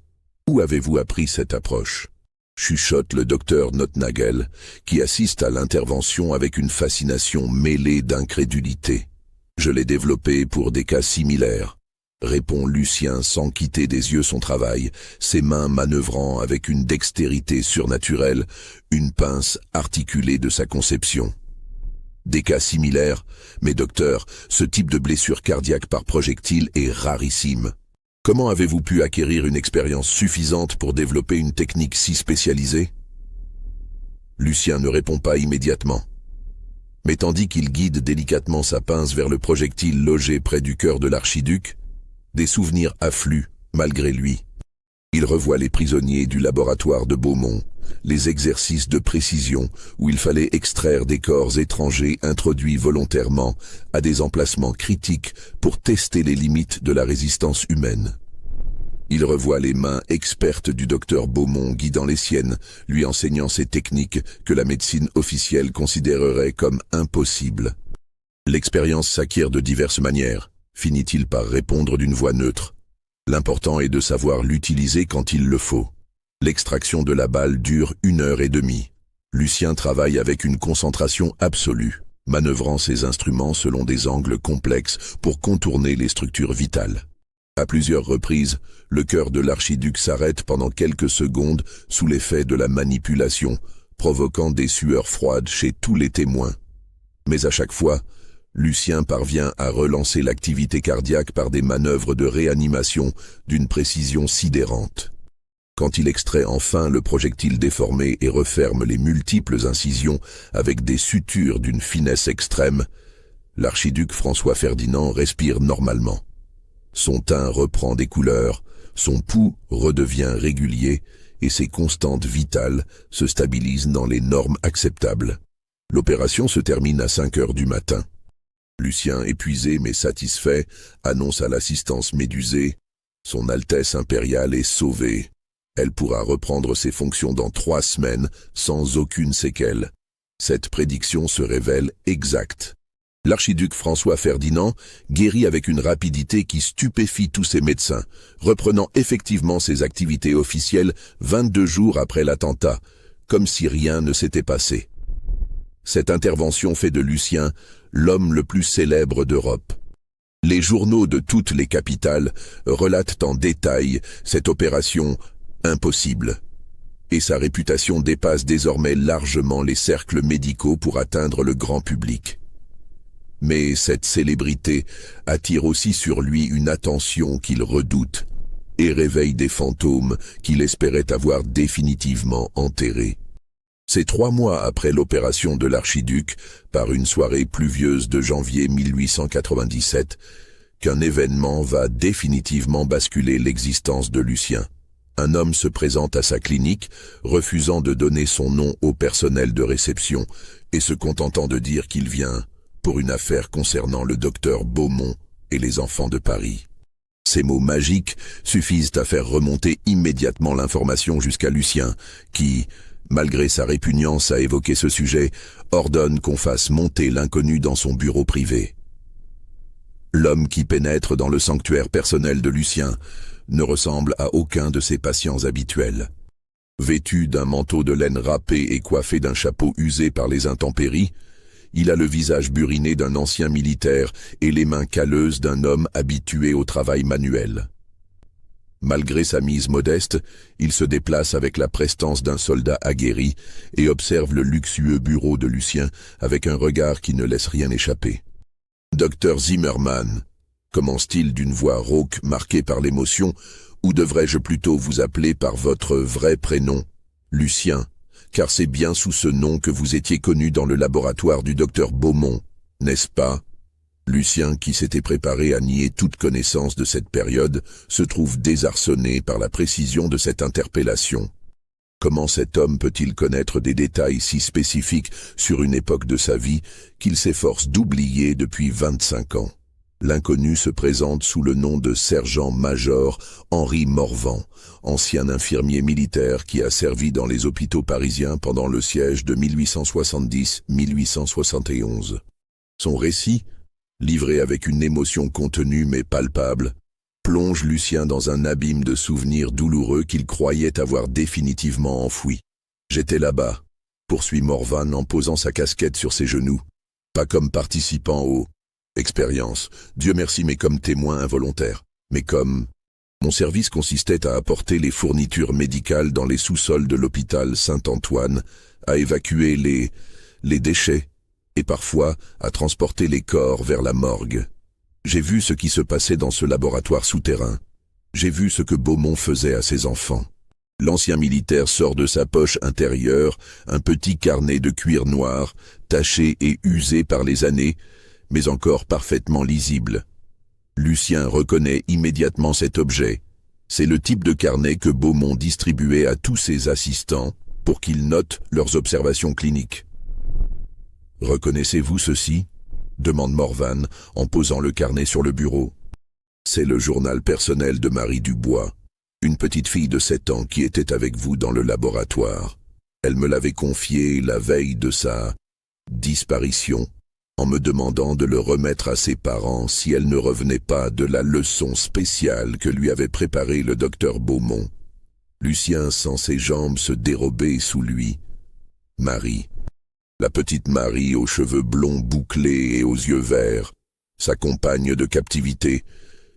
Où avez-vous appris cette approche ? Chuchote le docteur Notnagel, qui assiste à l'intervention avec une fascination mêlée d'incrédulité. Je l'ai développée pour des cas similaires, répond Lucien sans quitter des yeux son travail, ses mains manœuvrant avec une dextérité surnaturelle, une pince articulée de sa conception. Des cas similaires, mais docteur, ce type de blessure cardiaque par projectile est rarissime. Comment avez-vous pu acquérir une expérience suffisante pour développer une technique si spécialisée? Lucien ne répond pas immédiatement. Mais tandis qu'il guide délicatement sa pince vers le projectile logé près du cœur de l'archiduc, des souvenirs affluent malgré lui. Il revoit les prisonniers du laboratoire de Beaumont, les exercices de précision où il fallait extraire des corps étrangers introduits volontairement à des emplacements critiques pour tester les limites de la résistance humaine. Il revoit les mains expertes du docteur Beaumont guidant les siennes, lui enseignant ces techniques que la médecine officielle considérerait comme impossibles. L'expérience s'acquiert de diverses manières, finit-il par répondre d'une voix neutre. L'important est de savoir l'utiliser quand il le faut. L'extraction de la balle dure 1h30. Lucien travaille avec une concentration absolue, manœuvrant ses instruments selon des angles complexes pour contourner les structures vitales. À plusieurs reprises, le cœur de l'archiduc s'arrête pendant quelques secondes sous l'effet de la manipulation, provoquant des sueurs froides chez tous les témoins. Mais à chaque fois, Lucien parvient à relancer l'activité cardiaque par des manœuvres de réanimation d'une précision sidérante. Quand il extrait enfin le projectile déformé et referme les multiples incisions avec des sutures d'une finesse extrême, l'archiduc François-Ferdinand respire normalement. Son teint reprend des couleurs, son pouls redevient régulier et ses constantes vitales se stabilisent dans les normes acceptables. L'opération se termine à 5 heures du matin. Lucien, épuisé mais satisfait, annonce à l'assistance médusée « Son Altesse impériale est sauvée. Elle pourra reprendre ses fonctions dans 3 semaines sans aucune séquelle. » Cette prédiction se révèle exacte. L'archiduc François-Ferdinand guérit avec une rapidité qui stupéfie tous ses médecins, reprenant effectivement ses activités officielles 22 jours après l'attentat, comme si rien ne s'était passé. Cette intervention fait de Lucien l'homme le plus célèbre d'Europe. Les journaux de toutes les capitales relatent en détail cette opération impossible. Et sa réputation dépasse désormais largement les cercles médicaux pour atteindre le grand public. Mais cette célébrité attire aussi sur lui une attention qu'il redoute et réveille des fantômes qu'il espérait avoir définitivement enterrés. C'est 3 mois après l'opération de l'archiduc, par une soirée pluvieuse de janvier 1897, qu'un événement va définitivement basculer l'existence de Lucien. Un homme se présente à sa clinique, refusant de donner son nom au personnel de réception et se contentant de dire qu'il vient pour une affaire concernant le docteur Beaumont et les enfants de Paris. Ces mots magiques suffisent à faire remonter immédiatement l'information jusqu'à Lucien, qui, malgré sa répugnance à évoquer ce sujet, ordonne qu'on fasse monter l'inconnu dans son bureau privé. L'homme qui pénètre dans le sanctuaire personnel de Lucien ne ressemble à aucun de ses patients habituels. Vêtu d'un manteau de laine râpé et coiffé d'un chapeau usé par les intempéries, il a le visage buriné d'un ancien militaire et les mains calleuses d'un homme habitué au travail manuel. Malgré sa mise modeste, il se déplace avec la prestance d'un soldat aguerri et observe le luxueux bureau de Lucien avec un regard qui ne laisse rien échapper. « Docteur Zimmermann », commence-t-il d'une voix rauque marquée par l'émotion, ou devrais-je plutôt vous appeler par votre vrai prénom, Lucien, car c'est bien sous ce nom que vous étiez connu dans le laboratoire du docteur Beaumont, n'est-ce pas ? Lucien, qui s'était préparé à nier toute connaissance de cette période, se trouve désarçonné par la précision de cette interpellation. Comment cet homme peut-il connaître des détails si spécifiques sur une époque de sa vie qu'il s'efforce d'oublier depuis 25 ans ? L'inconnu se présente sous le nom de sergent-major Henri Morvan, ancien infirmier militaire qui a servi dans les hôpitaux parisiens pendant le siège de 1870-1871. Son récit, livré avec une émotion contenue mais palpable, plonge Lucien dans un abîme de souvenirs douloureux qu'il croyait avoir définitivement enfouis. « J'étais là-bas », poursuit Morvan en posant sa casquette sur ses genoux, pas comme participant au expérience, Dieu merci, mais comme témoin involontaire, mais comme... Mon service consistait à apporter les fournitures médicales dans les sous-sols de l'hôpital Saint-Antoine, à évacuer les déchets et parfois à transporter les corps vers la morgue. J'ai vu ce qui se passait dans ce laboratoire souterrain. J'ai vu ce que Beaumont faisait à ses enfants. L'ancien militaire sort de sa poche intérieure un petit carnet de cuir noir, taché et usé par les années, mais encore parfaitement lisible. Lucien reconnaît immédiatement cet objet. C'est le type de carnet que Beaumont distribuait à tous ses assistants pour qu'ils notent leurs observations cliniques. « Reconnaissez-vous ceci ?» demande Morvan en posant le carnet sur le bureau. C'est le journal personnel de Marie Dubois, une petite fille de 7 ans qui était avec vous dans le laboratoire. Elle me l'avait confié la veille de sa disparition, en me demandant de le remettre à ses parents si elle ne revenait pas de la leçon spéciale que lui avait préparée le docteur Beaumont. Lucien sent ses jambes se dérober sous lui. Marie, la petite Marie aux cheveux blonds bouclés et aux yeux verts, sa compagne de captivité,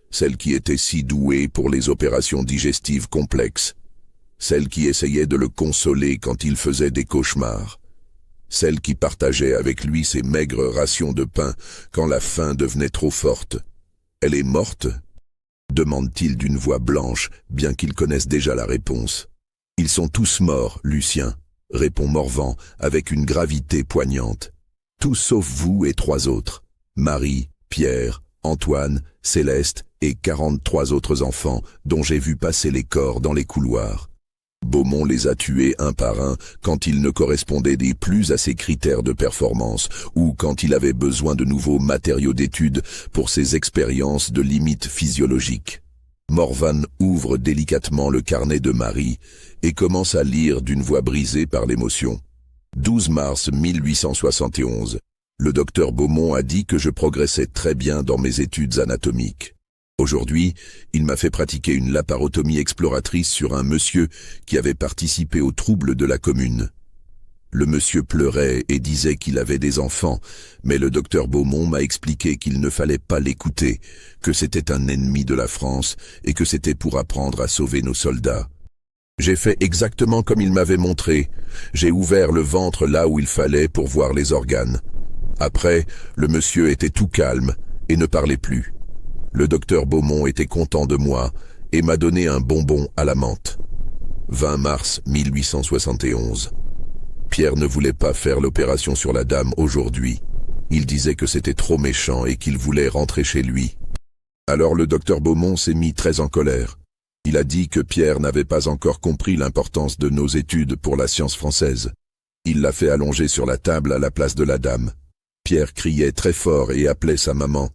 celle qui était si douée pour les opérations digestives complexes, celle qui essayait de le consoler quand il faisait des cauchemars, celle qui partageait avec lui ses maigres rations de pain quand la faim devenait trop forte. « Elle est morte ?» demande-t-il d'une voix blanche, bien qu'ils connaissent déjà la réponse. « Ils sont tous morts, Lucien », répond Morvan avec une gravité poignante. « Tous sauf vous et 3 autres. Marie, Pierre, Antoine, Céleste et 43 autres enfants dont j'ai vu passer les corps dans les couloirs. Beaumont les a tués un par un quand ils ne correspondaient plus à ses critères de performance ou quand il avait besoin de nouveaux matériaux d'étude pour ses expériences de limites physiologiques. » Morvan ouvre délicatement le carnet de Marie et commence à lire d'une voix brisée par l'émotion. 12 mars 1871. Le docteur Beaumont a dit que je progressais très bien dans mes études anatomiques. Aujourd'hui, il m'a fait pratiquer une laparotomie exploratrice sur un monsieur qui avait participé aux troubles de la commune. Le monsieur pleurait et disait qu'il avait des enfants, mais le docteur Beaumont m'a expliqué qu'il ne fallait pas l'écouter, que c'était un ennemi de la France et que c'était pour apprendre à sauver nos soldats. J'ai fait exactement comme il m'avait montré. J'ai ouvert le ventre là où il fallait pour voir les organes. Après, le monsieur était tout calme et ne parlait plus. Le docteur Beaumont était content de moi et m'a donné un bonbon à la menthe. 20 mars 1871. Pierre ne voulait pas faire l'opération sur la dame aujourd'hui. Il disait que c'était trop méchant et qu'il voulait rentrer chez lui. Alors le docteur Beaumont s'est mis très en colère. Il a dit que Pierre n'avait pas encore compris l'importance de nos études pour la science française. Il l'a fait allonger sur la table à la place de la dame. Pierre criait très fort et appelait sa maman.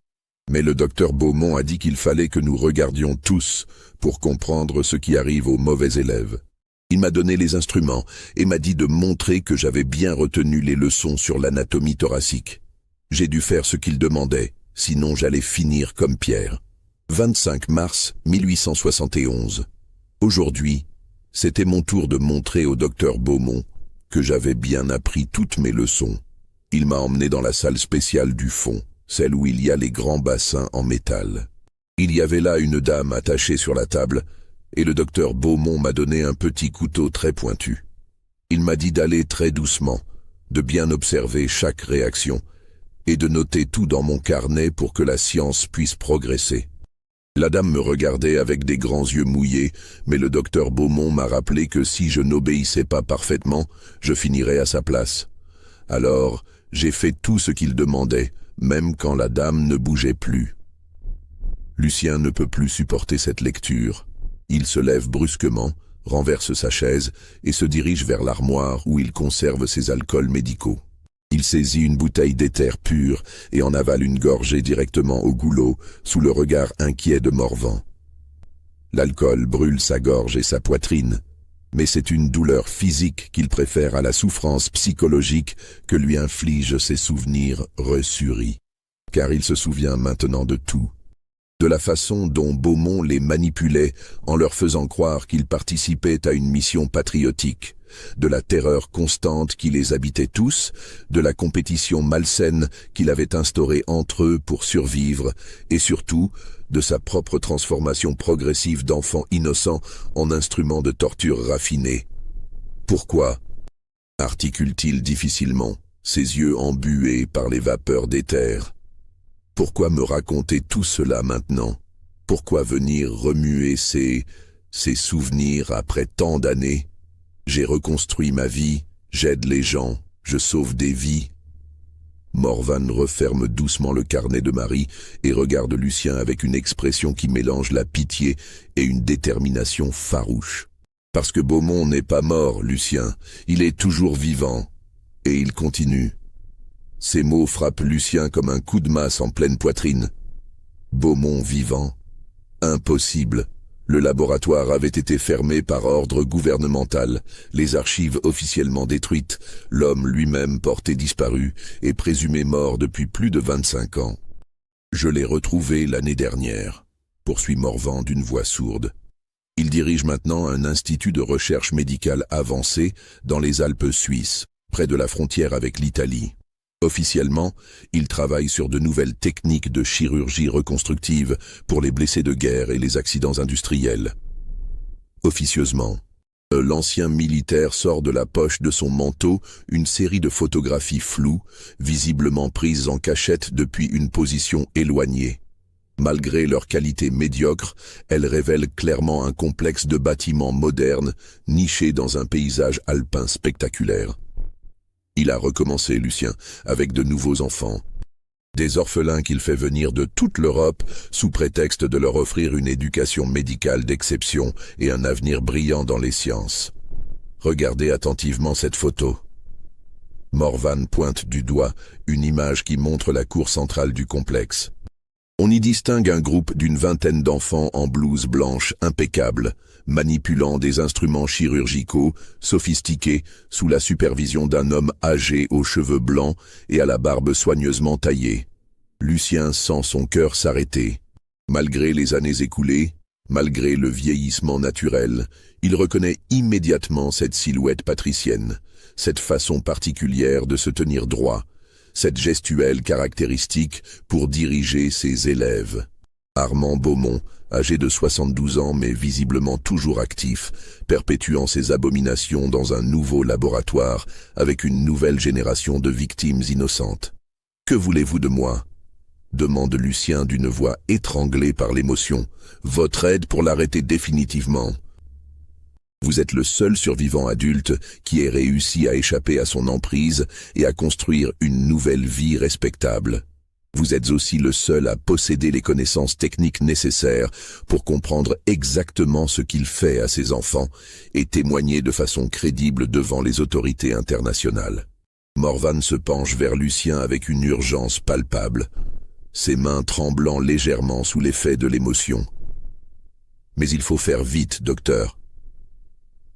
Mais le docteur Beaumont a dit qu'il fallait que nous regardions tous pour comprendre ce qui arrive aux mauvais élèves. Il m'a donné les instruments et m'a dit de montrer que j'avais bien retenu les leçons sur l'anatomie thoracique. J'ai dû faire ce qu'il demandait, sinon j'allais finir comme Pierre. 25 mars 1871. Aujourd'hui, c'était mon tour de montrer au docteur Beaumont que j'avais bien appris toutes mes leçons. Il m'a emmené dans la salle spéciale du fond, celle où il y a les grands bassins en métal. Il y avait là une dame attachée sur la table, et le docteur Beaumont m'a donné un petit couteau très pointu. Il m'a dit d'aller très doucement, de bien observer chaque réaction, et de noter tout dans mon carnet pour que la science puisse progresser. La dame me regardait avec des grands yeux mouillés, mais le docteur Beaumont m'a rappelé que si je n'obéissais pas parfaitement, je finirais à sa place. Alors, j'ai fait tout ce qu'il demandait, même quand la dame ne bougeait plus. Lucien ne peut plus supporter cette lecture. Il se lève brusquement, renverse sa chaise et se dirige vers l'armoire où il conserve ses alcools médicaux. Il saisit une bouteille d'éther pur et en avale une gorgée directement au goulot, sous le regard inquiet de Morvan. L'alcool brûle sa gorge et sa poitrine, mais c'est une douleur physique qu'il préfère à la souffrance psychologique que lui infligent ses souvenirs ressurris. Car il se souvient maintenant de tout. De la façon dont Beaumont les manipulait en leur faisant croire qu'ils participaient à une mission patriotique, de la terreur constante qui les habitait tous, de la compétition malsaine qu'il avait instaurée entre eux pour survivre, et surtout de sa propre transformation progressive d'enfants innocents en instruments de torture raffinés. « Pourquoi » articule-t-il difficilement. ses yeux embués par les vapeurs d'éther. Pourquoi me raconter tout cela maintenant? Pourquoi venir remuer ces souvenirs après tant d'années? J'ai reconstruit ma vie, j'aide les gens, je sauve des vies. Morvan referme doucement le carnet de Marie et regarde Lucien avec une expression qui mélange la pitié et une détermination farouche. Parce que Beaumont n'est pas mort, Lucien, il est toujours vivant. Et il continue. Ces mots frappent Lucien comme un coup de masse en pleine poitrine. Beaumont vivant? Impossible. Le laboratoire avait été fermé par ordre gouvernemental, les archives officiellement détruites, l'homme lui-même porté disparu et présumé mort depuis plus de 25 ans. Je l'ai retrouvé l'année dernière, poursuit Morvan d'une voix sourde. Il dirige maintenant un institut de recherche médicale avancée dans les Alpes suisses, près de la frontière avec l'Italie. Officiellement, il travaille sur de nouvelles techniques de chirurgie reconstructive pour les blessés de guerre et les accidents industriels. Officieusement, l'ancien militaire sort de la poche de son manteau une série de photographies floues, visiblement prises en cachette depuis une position éloignée. Malgré leur qualité médiocre, elles révèlent clairement un complexe de bâtiments modernes, nichés dans un paysage alpin spectaculaire. Il a recommencé, Lucien, avec de nouveaux enfants. Des orphelins qu'il fait venir de toute l'Europe sous prétexte de leur offrir une éducation médicale d'exception et un avenir brillant dans les sciences. Regardez attentivement cette photo. Morvan pointe du doigt une image qui montre la cour centrale du complexe. On y distingue un groupe d'une vingtaine d'enfants en blouse blanche impeccable, manipulant des instruments chirurgicaux sophistiqués sous la supervision d'un homme âgé aux cheveux blancs et à la barbe soigneusement taillée. Lucien sent son cœur s'arrêter. Malgré les années écoulées, malgré le vieillissement naturel, il reconnaît immédiatement cette silhouette patricienne, cette façon particulière de se tenir droit, cette gestuelle caractéristique pour diriger ses élèves. Armand Beaumont, âgé de 72 ans mais visiblement toujours actif, perpétuant ses abominations dans un nouveau laboratoire avec une nouvelle génération de victimes innocentes. « Que voulez-vous de moi ?» demande Lucien d'une voix étranglée par l'émotion. « Votre aide pour l'arrêter définitivement. » Vous êtes le seul survivant adulte qui ait réussi à échapper à son emprise et à construire une nouvelle vie respectable. Vous êtes aussi le seul à posséder les connaissances techniques nécessaires pour comprendre exactement ce qu'il fait à ses enfants et témoigner de façon crédible devant les autorités internationales. Morvan se penche vers Lucien avec une urgence palpable, ses mains tremblant légèrement sous l'effet de l'émotion. « Mais il faut faire vite, docteur.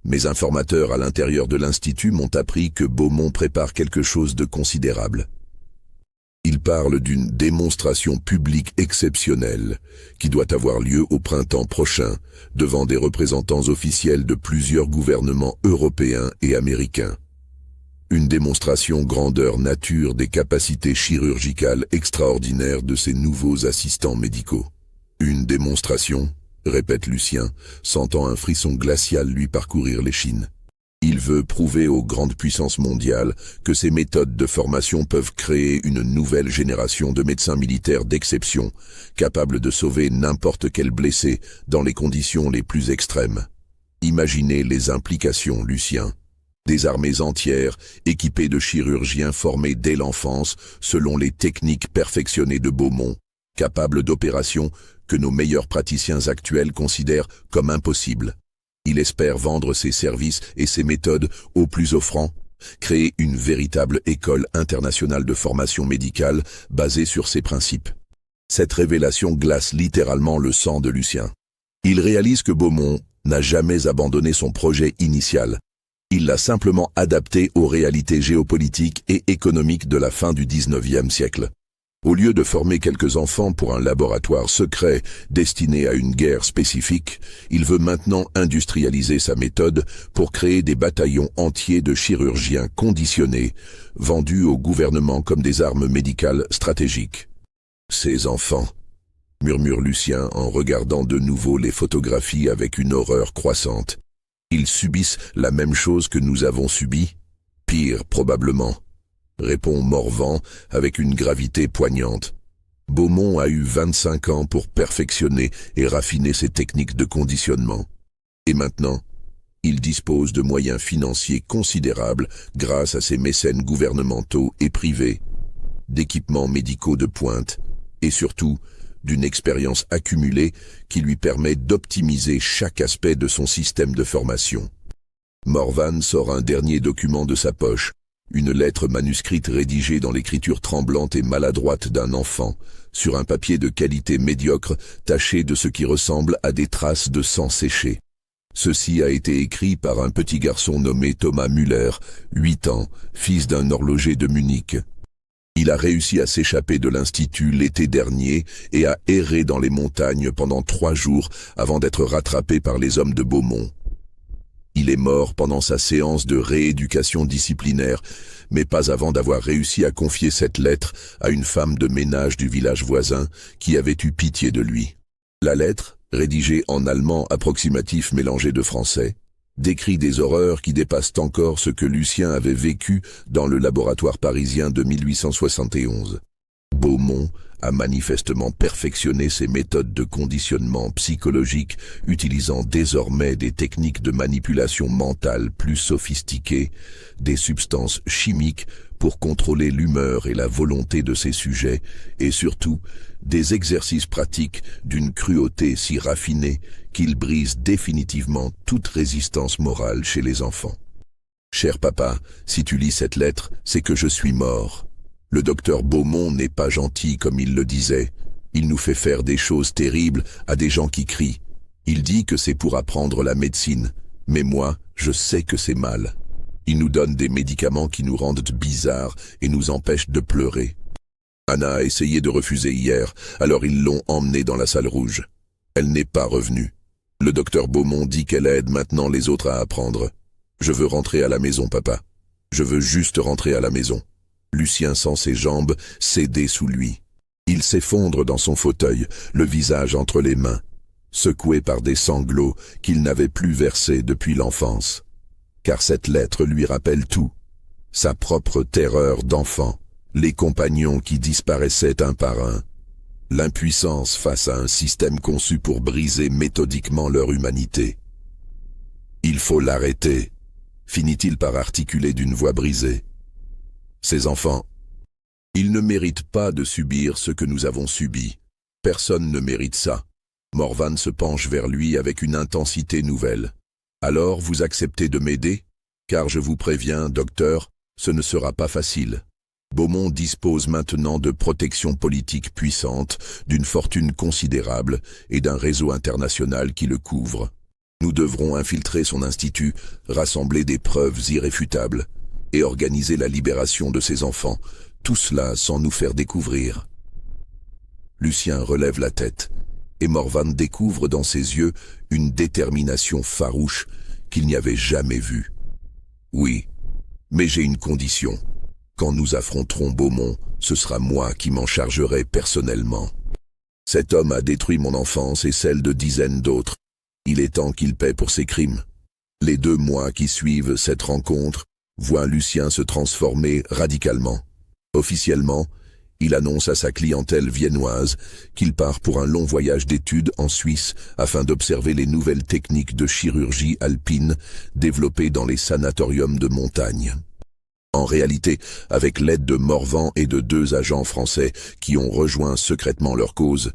Mes informateurs à l'intérieur de l'Institut m'ont appris que Beaumont prépare quelque chose de considérable. Il parle d'une démonstration publique exceptionnelle qui doit avoir lieu au printemps prochain devant des représentants officiels de plusieurs gouvernements européens et américains. Une démonstration grandeur nature des capacités chirurgicales extraordinaires de ces nouveaux assistants médicaux. Une démonstration, répète Lucien, sentant un frisson glacial lui parcourir l'échine. Il veut prouver aux grandes puissances mondiales que ces méthodes de formation peuvent créer une nouvelle génération de médecins militaires d'exception, capables de sauver n'importe quel blessé dans les conditions les plus extrêmes. Imaginez les implications, Lucien. Des armées entières, équipées de chirurgiens formés dès l'enfance, selon les techniques perfectionnées de Beaumont, capables d'opérations que nos meilleurs praticiens actuels considèrent comme impossibles. Il espère vendre ses services et ses méthodes aux plus offrants, créer une véritable école internationale de formation médicale basée sur ces principes. Cette révélation glace littéralement le sang de Lucien. Il réalise que Beaumont n'a jamais abandonné son projet initial. Il l'a simplement adapté aux réalités géopolitiques et économiques de la fin du XIXe siècle. Au lieu de former quelques enfants pour un laboratoire secret destiné à une guerre spécifique, il veut maintenant industrialiser sa méthode pour créer des bataillons entiers de chirurgiens conditionnés, vendus au gouvernement comme des armes médicales stratégiques. Ces enfants, murmure Lucien en regardant de nouveau les photographies avec une horreur croissante. Ils subissent la même chose que nous avons subi, pire probablement. répond Morvan avec une gravité poignante. Beaumont a eu 25 ans pour perfectionner et raffiner ses techniques de conditionnement. Et maintenant, il dispose de moyens financiers considérables grâce à ses mécènes gouvernementaux et privés, d'équipements médicaux de pointe et surtout d'une expérience accumulée qui lui permet d'optimiser chaque aspect de son système de formation. Morvan sort un dernier document de sa poche, une lettre manuscrite rédigée dans l'écriture tremblante et maladroite d'un enfant, sur un papier de qualité médiocre taché de ce qui ressemble à des traces de sang séché. Ceci a été écrit par un petit garçon nommé Thomas Müller, 8 ans, fils d'un horloger de Munich. Il a réussi à s'échapper de l'institut l'été dernier et a erré dans les montagnes pendant 3 jours avant d'être rattrapé par les hommes de Beaumont. Il est mort pendant sa séance de rééducation disciplinaire, mais pas avant d'avoir réussi à confier cette lettre à une femme de ménage du village voisin qui avait eu pitié de lui. La lettre, rédigée en allemand approximatif mélangé de français, décrit des horreurs qui dépassent encore ce que Lucien avait vécu dans le laboratoire parisien de 1871. Beaumont a manifestement perfectionné ses méthodes de conditionnement psychologique, utilisant désormais des techniques de manipulation mentale plus sophistiquées, des substances chimiques pour contrôler l'humeur et la volonté de ses sujets, et surtout des exercices pratiques d'une cruauté si raffinée qu'il brise définitivement toute résistance morale chez les enfants. Cher papa, si tu lis cette lettre, c'est que je suis mort. Le docteur Beaumont n'est pas gentil comme il le disait. Il nous fait faire des choses terribles à des gens qui crient. Il dit que c'est pour apprendre la médecine. Mais moi, je sais que c'est mal. Il nous donne des médicaments qui nous rendent bizarres et nous empêchent de pleurer. Anna a essayé de refuser hier, alors ils l'ont emmenée dans la salle rouge. Elle n'est pas revenue. Le docteur Beaumont dit qu'elle aide maintenant les autres à apprendre. Je veux rentrer à la maison, papa. Je veux juste rentrer à la maison. Lucien sent ses jambes céder sous lui. Il s'effondre dans son fauteuil, le visage entre les mains, secoué par des sanglots qu'il n'avait plus versés depuis l'enfance. Car cette lettre lui rappelle tout. Sa propre terreur d'enfant, les compagnons qui disparaissaient un par un, l'impuissance face à un système conçu pour briser méthodiquement leur humanité. « Il faut l'arrêter », finit-il par articuler d'une voix brisée. Ces enfants, ils ne méritent pas de subir ce que nous avons subi. Personne ne mérite ça. Morvan se penche vers lui avec une intensité nouvelle. Alors vous acceptez de m'aider? Car je vous préviens, docteur, ce ne sera pas facile. Beaumont dispose maintenant de protections politiques puissantes, d'une fortune considérable et d'un réseau international qui le couvre. Nous devrons infiltrer son institut, rassembler des preuves irréfutables et organiser la libération de ses enfants, tout cela sans nous faire découvrir. Lucien relève la tête, et Morvan découvre dans ses yeux une détermination farouche qu'il n'y avait jamais vue. Oui, mais j'ai une condition. Quand nous affronterons Beaumont, ce sera moi qui m'en chargerai personnellement. Cet homme a détruit mon enfance et celle de dizaines d'autres. Il est temps qu'il paie pour ses crimes. Les 2 mois qui suivent cette rencontre voit Lucien se transformer radicalement. Officiellement, il annonce à sa clientèle viennoise qu'il part pour un long voyage d'études en Suisse afin d'observer les nouvelles techniques de chirurgie alpine développées dans les sanatoriums de montagne. En réalité, avec l'aide de Morvan et de 2 agents français qui ont rejoint secrètement leur cause,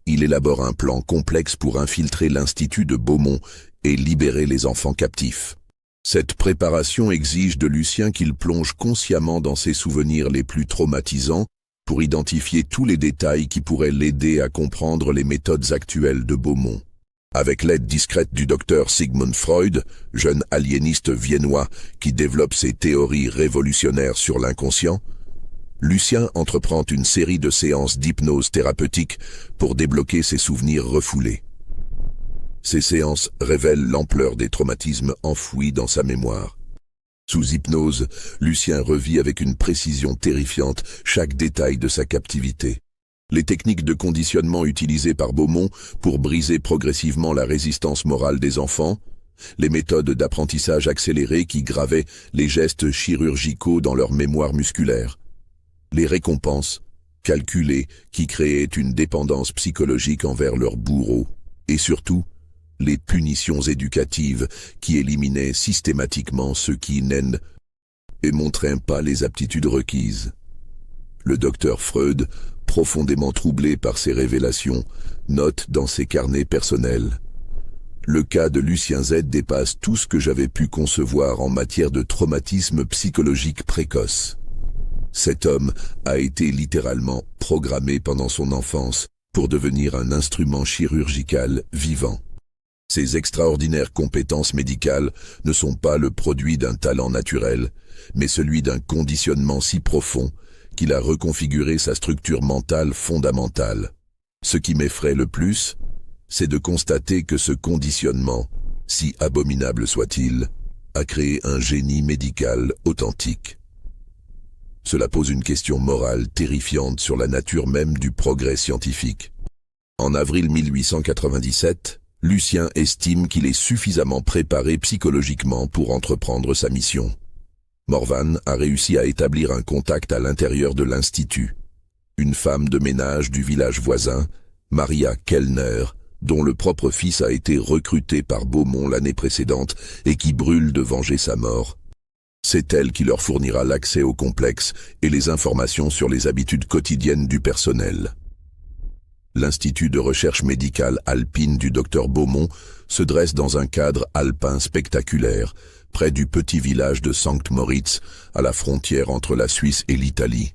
il élabore un plan complexe pour infiltrer l'Institut de Beaumont et libérer les enfants captifs. Cette préparation exige de Lucien qu'il plonge consciemment dans ses souvenirs les plus traumatisants pour identifier tous les détails qui pourraient l'aider à comprendre les méthodes actuelles de Beaumont. Avec l'aide discrète du docteur Sigmund Freud, jeune aliéniste viennois qui développe ses théories révolutionnaires sur l'inconscient, Lucien entreprend une série de séances d'hypnose thérapeutique pour débloquer ses souvenirs refoulés. Ces séances révèlent l'ampleur des traumatismes enfouis dans sa mémoire. Sous hypnose, Lucien revit avec une précision terrifiante chaque détail de sa captivité. Les techniques de conditionnement utilisées par Beaumont pour briser progressivement la résistance morale des enfants, les méthodes d'apprentissage accéléré qui gravaient les gestes chirurgicaux dans leur mémoire musculaire, les récompenses calculées qui créaient une dépendance psychologique envers leurs bourreaux, et surtout, les punitions éducatives qui éliminaient systématiquement ceux qui n'aiment et montraient pas les aptitudes requises. Le docteur Freud, profondément troublé par ces révélations, note dans ses carnets personnels: le cas de Lucien Z dépasse tout ce que j'avais pu concevoir en matière de traumatisme psychologique précoce. Cet homme a été littéralement programmé pendant son enfance pour devenir un instrument chirurgical vivant. Ses extraordinaires compétences médicales ne sont pas le produit d'un talent naturel, mais celui d'un conditionnement si profond qu'il a reconfiguré sa structure mentale fondamentale. Ce qui m'effraie le plus, c'est de constater que ce conditionnement, si abominable soit-il, a créé un génie médical authentique. Cela pose une question morale terrifiante sur la nature même du progrès scientifique. En avril 1897, Lucien estime qu'il est suffisamment préparé psychologiquement pour entreprendre sa mission. Morvan a réussi à établir un contact à l'intérieur de l'Institut. Une femme de ménage du village voisin, Maria Kellner, dont le propre fils a été recruté par Beaumont l'année précédente et qui brûle de venger sa mort. C'est elle qui leur fournira l'accès au complexe et les informations sur les habitudes quotidiennes du personnel. L'Institut de recherche médicale alpine du docteur Beaumont se dresse dans un cadre alpin spectaculaire, près du petit village de Sankt Moritz, à la frontière entre la Suisse et l'Italie.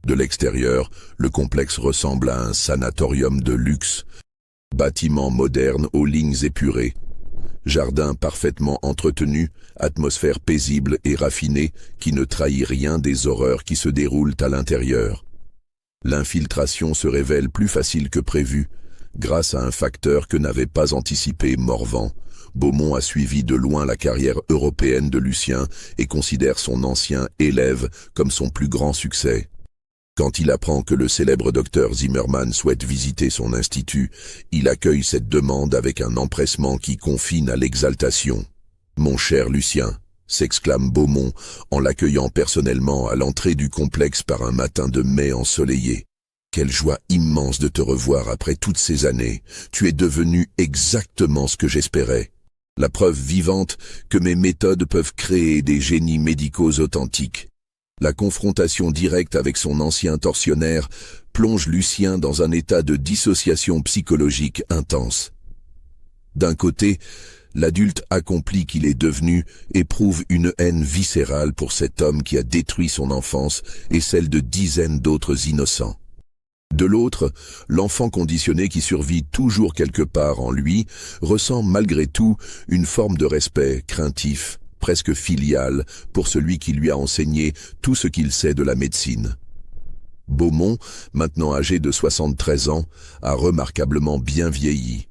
De l'extérieur, le complexe ressemble à un sanatorium de luxe, bâtiment moderne aux lignes épurées, jardin parfaitement entretenu, atmosphère paisible et raffinée qui ne trahit rien des horreurs qui se déroulent à l'intérieur. L'infiltration se révèle plus facile que prévu, grâce à un facteur que n'avait pas anticipé Morvan. Beaumont a suivi de loin la carrière européenne de Lucien et considère son ancien élève comme son plus grand succès. Quand il apprend que le célèbre docteur Zimmermann souhaite visiter son institut, il accueille cette demande avec un empressement qui confine à l'exaltation. « Mon cher Lucien », s'exclame Beaumont en l'accueillant personnellement à l'entrée du complexe par un matin de mai ensoleillé. « Quelle joie immense de te revoir après toutes ces années. Tu es devenu exactement ce que j'espérais. La preuve vivante que mes méthodes peuvent créer des génies médicaux authentiques. » La confrontation directe avec son ancien tortionnaire plonge Lucien dans un état de dissociation psychologique intense. D'un côté, l'adulte accompli qu'il est devenu éprouve une haine viscérale pour cet homme qui a détruit son enfance et celle de dizaines d'autres innocents. De l'autre, l'enfant conditionné qui survit toujours quelque part en lui ressent malgré tout une forme de respect craintif, presque filial, pour celui qui lui a enseigné tout ce qu'il sait de la médecine. Beaumont, maintenant âgé de 73 ans, a remarquablement bien vieilli.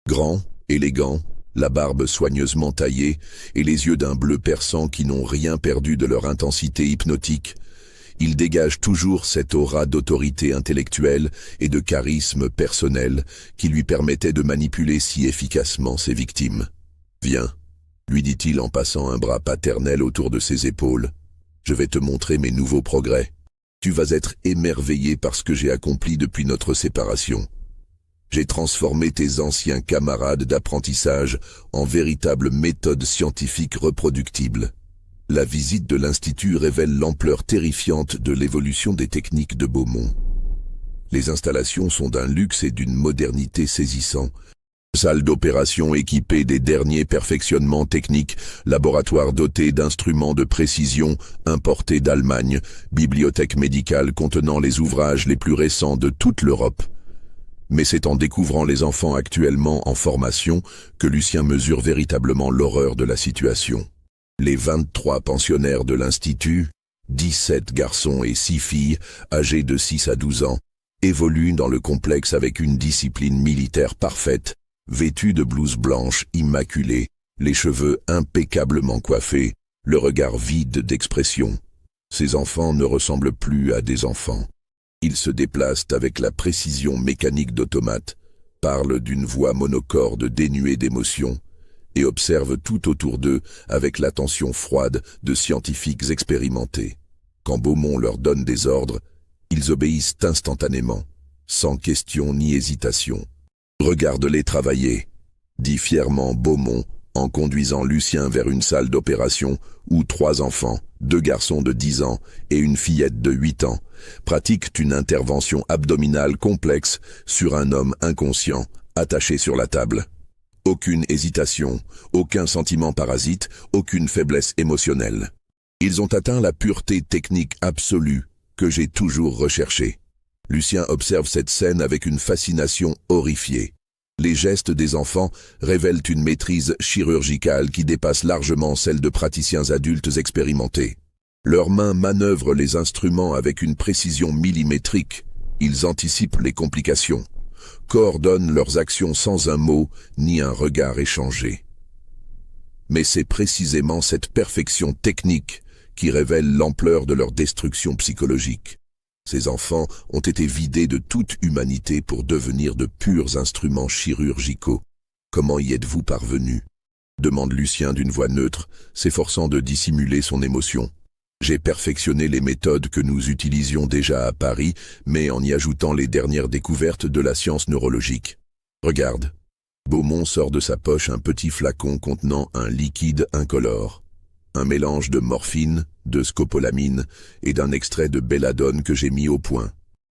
Grand, élégant, la barbe soigneusement taillée et les yeux d'un bleu perçant qui n'ont rien perdu de leur intensité hypnotique, il dégage toujours cette aura d'autorité intellectuelle et de charisme personnel qui lui permettait de manipuler si efficacement ses victimes. « Viens », lui dit-il en passant un bras paternel autour de ses épaules. « Je vais te montrer mes nouveaux progrès. Tu vas être émerveillé par ce que j'ai accompli depuis notre séparation. J'ai transformé tes anciens camarades d'apprentissage en véritables méthodes scientifiques reproductibles. » La visite de l'Institut révèle l'ampleur terrifiante de l'évolution des techniques de Beaumont. Les installations sont d'un luxe et d'une modernité saisissants. Salle d'opération équipée des derniers perfectionnements techniques, laboratoire doté d'instruments de précision importés d'Allemagne, bibliothèque médicale contenant les ouvrages les plus récents de toute l'Europe. Mais c'est en découvrant les enfants actuellement en formation que Lucien mesure véritablement l'horreur de la situation. Les 23 pensionnaires de l'Institut, 17 garçons et 6 filles, âgés de 6 à 12 ans, évoluent dans le complexe avec une discipline militaire parfaite, vêtus de blouses blanches immaculées, les cheveux impeccablement coiffés, le regard vide d'expression. Ces enfants ne ressemblent plus à des enfants. Ils se déplacent avec la précision mécanique d'automates, parlent d'une voix monocorde dénuée d'émotion, et observent tout autour d'eux avec l'attention froide de scientifiques expérimentés. Quand Beaumont leur donne des ordres, ils obéissent instantanément, sans question ni hésitation. « Regarde-les travailler », dit fièrement Beaumont en conduisant Lucien vers une salle d'opération où 3 enfants, 2 garçons de 10 ans et une fillette de 8 ans, pratiquent une intervention abdominale complexe sur un homme inconscient attaché sur la table. Aucune hésitation, aucun sentiment parasite, aucune faiblesse émotionnelle. Ils ont atteint la pureté technique absolue que j'ai toujours recherchée. Lucien observe cette scène avec une fascination horrifiée. Les gestes des enfants révèlent une maîtrise chirurgicale qui dépasse largement celle de praticiens adultes expérimentés. Leurs mains manœuvrent les instruments avec une précision millimétrique. Ils anticipent les complications, coordonnent leurs actions sans un mot ni un regard échangé. Mais c'est précisément cette perfection technique qui révèle l'ampleur de leur destruction psychologique. Ces enfants ont été vidés de toute humanité pour devenir de purs instruments chirurgicaux. Comment y êtes-vous parvenus ? Demande Lucien d'une voix neutre, s'efforçant de dissimuler son émotion. J'ai perfectionné les méthodes que nous utilisions déjà à Paris, mais en y ajoutant les dernières découvertes de la science neurologique. Regarde. Beaumont sort de sa poche un petit flacon contenant un liquide incolore. Un mélange de morphine, de scopolamine et d'un extrait de belladone que j'ai mis au point.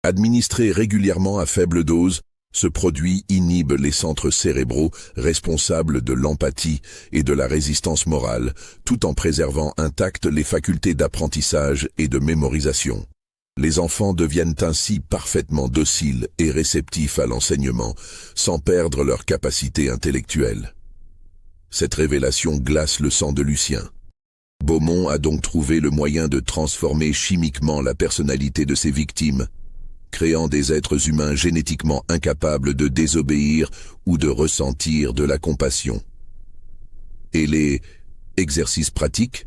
Administré régulièrement à faible dose, ce produit inhibe les centres cérébraux responsables de l'empathie et de la résistance morale, tout en préservant intactes les facultés d'apprentissage et de mémorisation. Les enfants deviennent ainsi parfaitement dociles et réceptifs à l'enseignement, sans perdre leur capacité intellectuelle. Cette révélation glace le sang de Lucien. Beaumont a donc trouvé le moyen de transformer chimiquement la personnalité de ses victimes, créant des êtres humains génétiquement incapables de désobéir ou de ressentir de la compassion. « Et les exercices pratiques ?»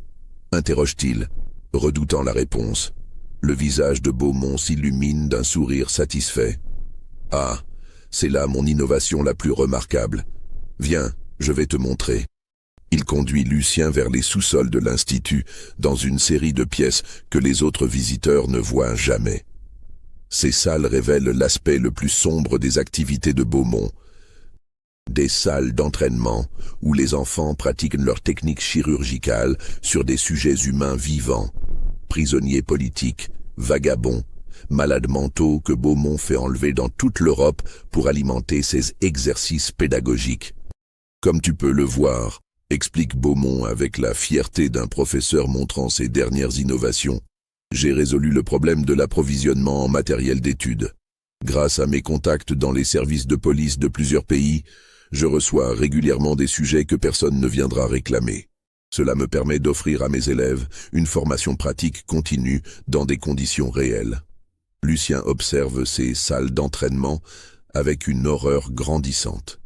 interroge-t-il, redoutant la réponse. Le visage de Beaumont s'illumine d'un sourire satisfait. « Ah, c'est là mon innovation la plus remarquable. Viens, je vais te montrer. » Il conduit Lucien vers les sous-sols de l'Institut, dans une série de pièces que les autres visiteurs ne voient jamais. Ces salles révèlent l'aspect le plus sombre des activités de Beaumont. Des salles d'entraînement où les enfants pratiquent leur technique chirurgicale sur des sujets humains vivants, prisonniers politiques, vagabonds, malades mentaux que Beaumont fait enlever dans toute l'Europe pour alimenter ses exercices pédagogiques. Comme tu peux le voir, explique Beaumont avec la fierté d'un professeur montrant ses dernières innovations, j'ai résolu le problème de l'approvisionnement en matériel d'études. Grâce à mes contacts dans les services de police de plusieurs pays, je reçois régulièrement des sujets que personne ne viendra réclamer. Cela me permet d'offrir à mes élèves une formation pratique continue dans des conditions réelles. Lucien observe ces salles d'entraînement avec une horreur grandissante.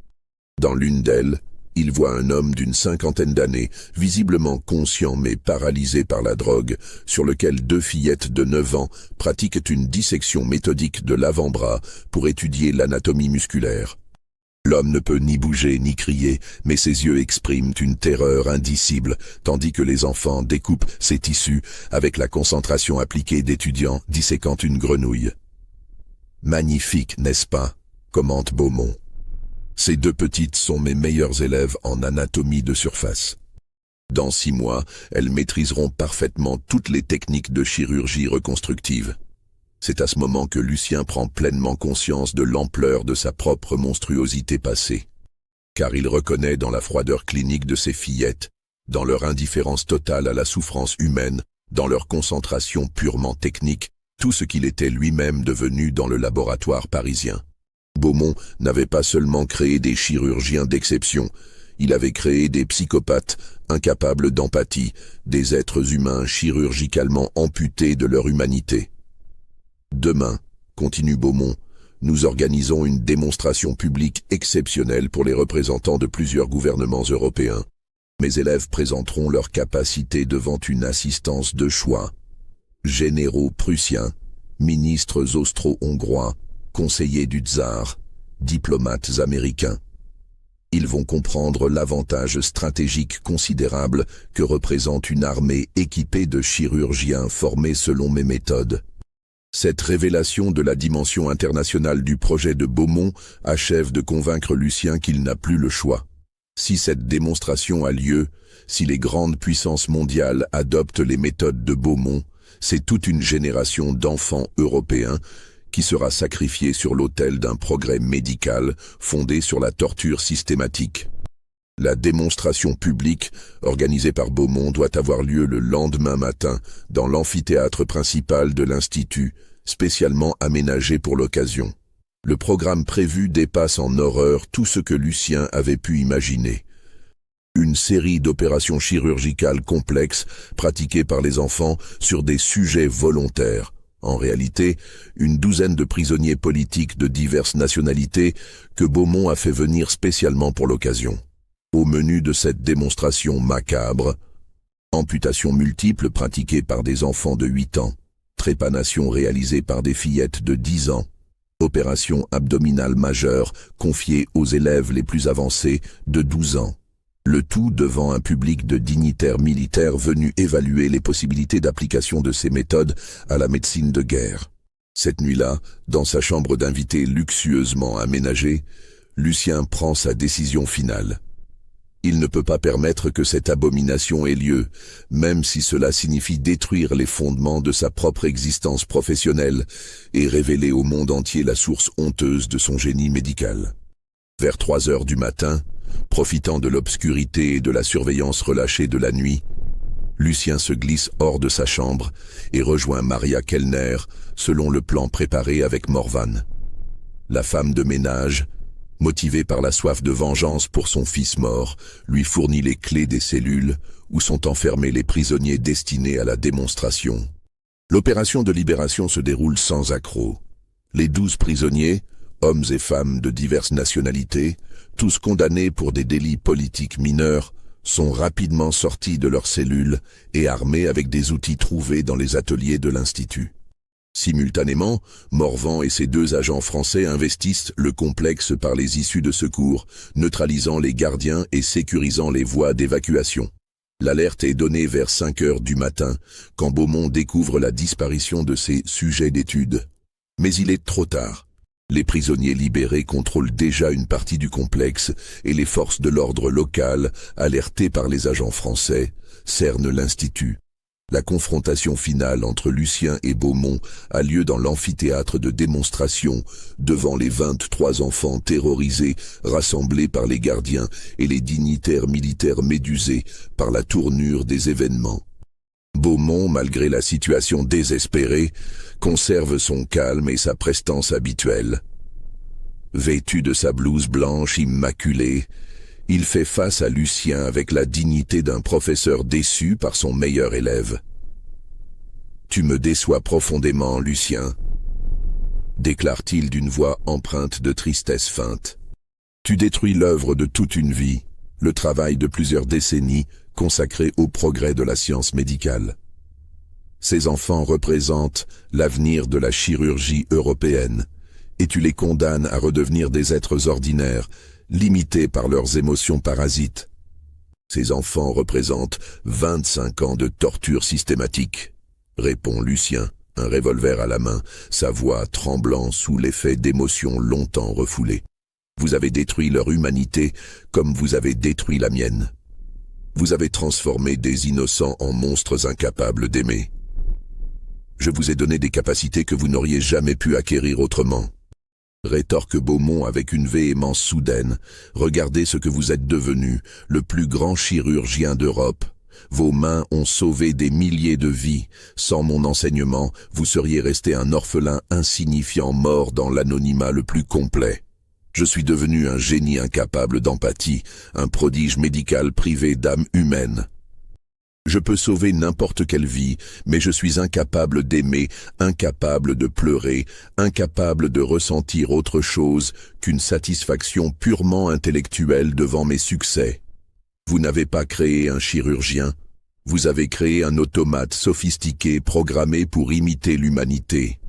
Dans l'une d'elles, il voit un homme d'une 50aine d'années, visiblement conscient mais paralysé par la drogue, sur lequel 2 fillettes de 9 ans pratiquent une dissection méthodique de l'avant-bras pour étudier l'anatomie musculaire. L'homme ne peut ni bouger ni crier, mais ses yeux expriment une terreur indicible, tandis que les enfants découpent ses tissus avec la concentration appliquée d'étudiants disséquant une grenouille. « Magnifique, n'est-ce pas ?» commente Beaumont. Ces 2 petites sont mes meilleures élèves en anatomie de surface. Dans 6 mois, elles maîtriseront parfaitement toutes les techniques de chirurgie reconstructive. C'est à ce moment que Lucien prend pleinement conscience de l'ampleur de sa propre monstruosité passée. Car il reconnaît dans la froideur clinique de ses fillettes, dans leur indifférence totale à la souffrance humaine, dans leur concentration purement technique, tout ce qu'il était lui-même devenu dans le laboratoire parisien. Beaumont n'avait pas seulement créé des chirurgiens d'exception, il avait créé des psychopathes incapables d'empathie, des êtres humains chirurgicalement amputés de leur humanité. Demain, continue Beaumont, nous organisons une démonstration publique exceptionnelle pour les représentants de plusieurs gouvernements européens. Mes élèves présenteront leurs capacités devant une assistance de choix. Généraux prussiens, ministres austro-hongrois, conseillers du tsar, diplomates américains. Ils vont comprendre l'avantage stratégique considérable que représente une armée équipée de chirurgiens formés selon mes méthodes. Cette révélation de la dimension internationale du projet de Beaumont achève de convaincre Lucien qu'il n'a plus le choix. Si cette démonstration a lieu, si les grandes puissances mondiales adoptent les méthodes de Beaumont, c'est toute une génération d'enfants européens qui sera sacrifiée sur l'autel d'un progrès médical fondé sur la torture systématique. La démonstration publique organisée par Beaumont doit avoir lieu le lendemain matin dans l'amphithéâtre principal de l'Institut, spécialement aménagé pour l'occasion. Le programme prévu dépasse en horreur tout ce que Lucien avait pu imaginer. Une série d'opérations chirurgicales complexes pratiquées par les enfants sur des sujets volontaires. En réalité, une douzaine de prisonniers politiques de diverses nationalités que Beaumont a fait venir spécialement pour l'occasion. Au menu de cette démonstration macabre, amputations multiples pratiquées par des enfants de 8 ans, trépanation réalisée par des fillettes de 10 ans, opération abdominale majeure confiée aux élèves les plus avancés de 12 ans. Le tout devant un public de dignitaires militaires venus évaluer les possibilités d'application de ces méthodes à la médecine de guerre. Cette nuit-là, dans sa chambre d'invité luxueusement aménagée, Lucien prend sa décision finale. Il ne peut pas permettre que cette abomination ait lieu, même si cela signifie détruire les fondements de sa propre existence professionnelle et révéler au monde entier la source honteuse de son génie médical. Vers 3 heures du matin, profitant de l'obscurité et de la surveillance relâchée de la nuit, Lucien se glisse hors de sa chambre et rejoint Maria Kellner selon le plan préparé avec Morvan. La femme de ménage, motivée par la soif de vengeance pour son fils mort, lui fournit les clés des cellules où sont enfermés les prisonniers destinés à la démonstration. L'opération de libération se déroule sans accroc. Les 12 prisonniers, hommes et femmes de diverses nationalités, tous condamnés pour des délits politiques mineurs, sont rapidement sortis de leurs cellules et armés avec des outils trouvés dans les ateliers de l'Institut. Simultanément, Morvan et ses 2 agents français investissent le complexe par les issues de secours, neutralisant les gardiens et sécurisant les voies d'évacuation. L'alerte est donnée vers 5 heures du matin, quand Beaumont découvre la disparition de ses sujets d'étude. Mais il est trop tard. Les prisonniers libérés contrôlent déjà une partie du complexe et les forces de l'ordre local, alertées par les agents français, cernent l'Institut. La confrontation finale entre Lucien et Beaumont a lieu dans l'amphithéâtre de démonstration, devant les 23 enfants terrorisés, rassemblés par les gardiens et les dignitaires militaires médusés par la tournure des événements. Beaumont, malgré la situation désespérée, conserve son calme et sa prestance habituelle. Vêtu de sa blouse blanche immaculée, il fait face à Lucien avec la dignité d'un professeur déçu par son meilleur élève. « Tu me déçois profondément, Lucien », déclare-t-il d'une voix empreinte de tristesse feinte. « Tu détruis l'œuvre de toute une vie, le travail de plusieurs décennies consacré au progrès de la science médicale. Ces enfants représentent l'avenir de la chirurgie européenne, et tu les condamnes à redevenir des êtres ordinaires, limités par leurs émotions parasites. Ces enfants représentent 25 ans de torture systématique, répond Lucien, un revolver à la main, sa voix tremblant sous l'effet d'émotions longtemps refoulées. Vous avez détruit leur humanité comme vous avez détruit la mienne. Vous avez transformé des innocents en monstres incapables d'aimer. Je vous ai donné des capacités que vous n'auriez jamais pu acquérir autrement. Rétorque Beaumont avec une véhémence soudaine. Regardez ce que vous êtes devenu, le plus grand chirurgien d'Europe. Vos mains ont sauvé des milliers de vies. Sans mon enseignement, vous seriez resté un orphelin insignifiant mort dans l'anonymat le plus complet. Je suis devenu un génie incapable d'empathie, un prodige médical privé d'âme humaine. Je peux sauver n'importe quelle vie, mais je suis incapable d'aimer, incapable de pleurer, incapable de ressentir autre chose qu'une satisfaction purement intellectuelle devant mes succès. Vous n'avez pas créé un chirurgien, vous avez créé un automate sophistiqué programmé pour imiter l'humanité.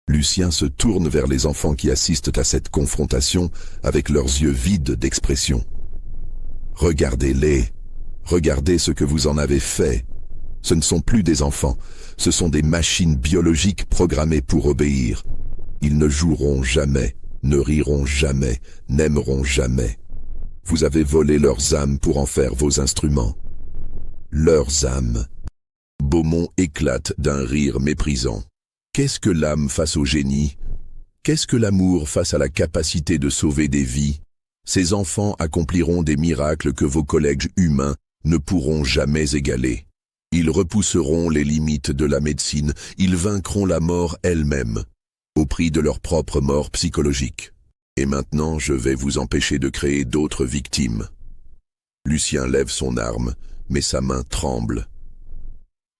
Lucien se tourne vers les enfants qui assistent à cette confrontation avec leurs yeux vides d'expression. Regardez-les. Regardez ce que vous en avez fait. Ce ne sont plus des enfants, ce sont des machines biologiques programmées pour obéir. Ils ne joueront jamais, ne riront jamais, n'aimeront jamais. Vous avez volé leurs âmes pour en faire vos instruments. Leurs âmes. Beaumont éclate d'un rire méprisant. Qu'est-ce que l'âme face au génie? Qu'est-ce que l'amour face à la capacité de sauver des vies? Ces enfants accompliront des miracles que vos collègues humains ne pourront jamais égaler. Ils repousseront les limites de la médecine, ils vaincront la mort elle-même, au prix de leur propre mort psychologique. Et maintenant, je vais vous empêcher de créer d'autres victimes. Lucien lève son arme, mais sa main tremble.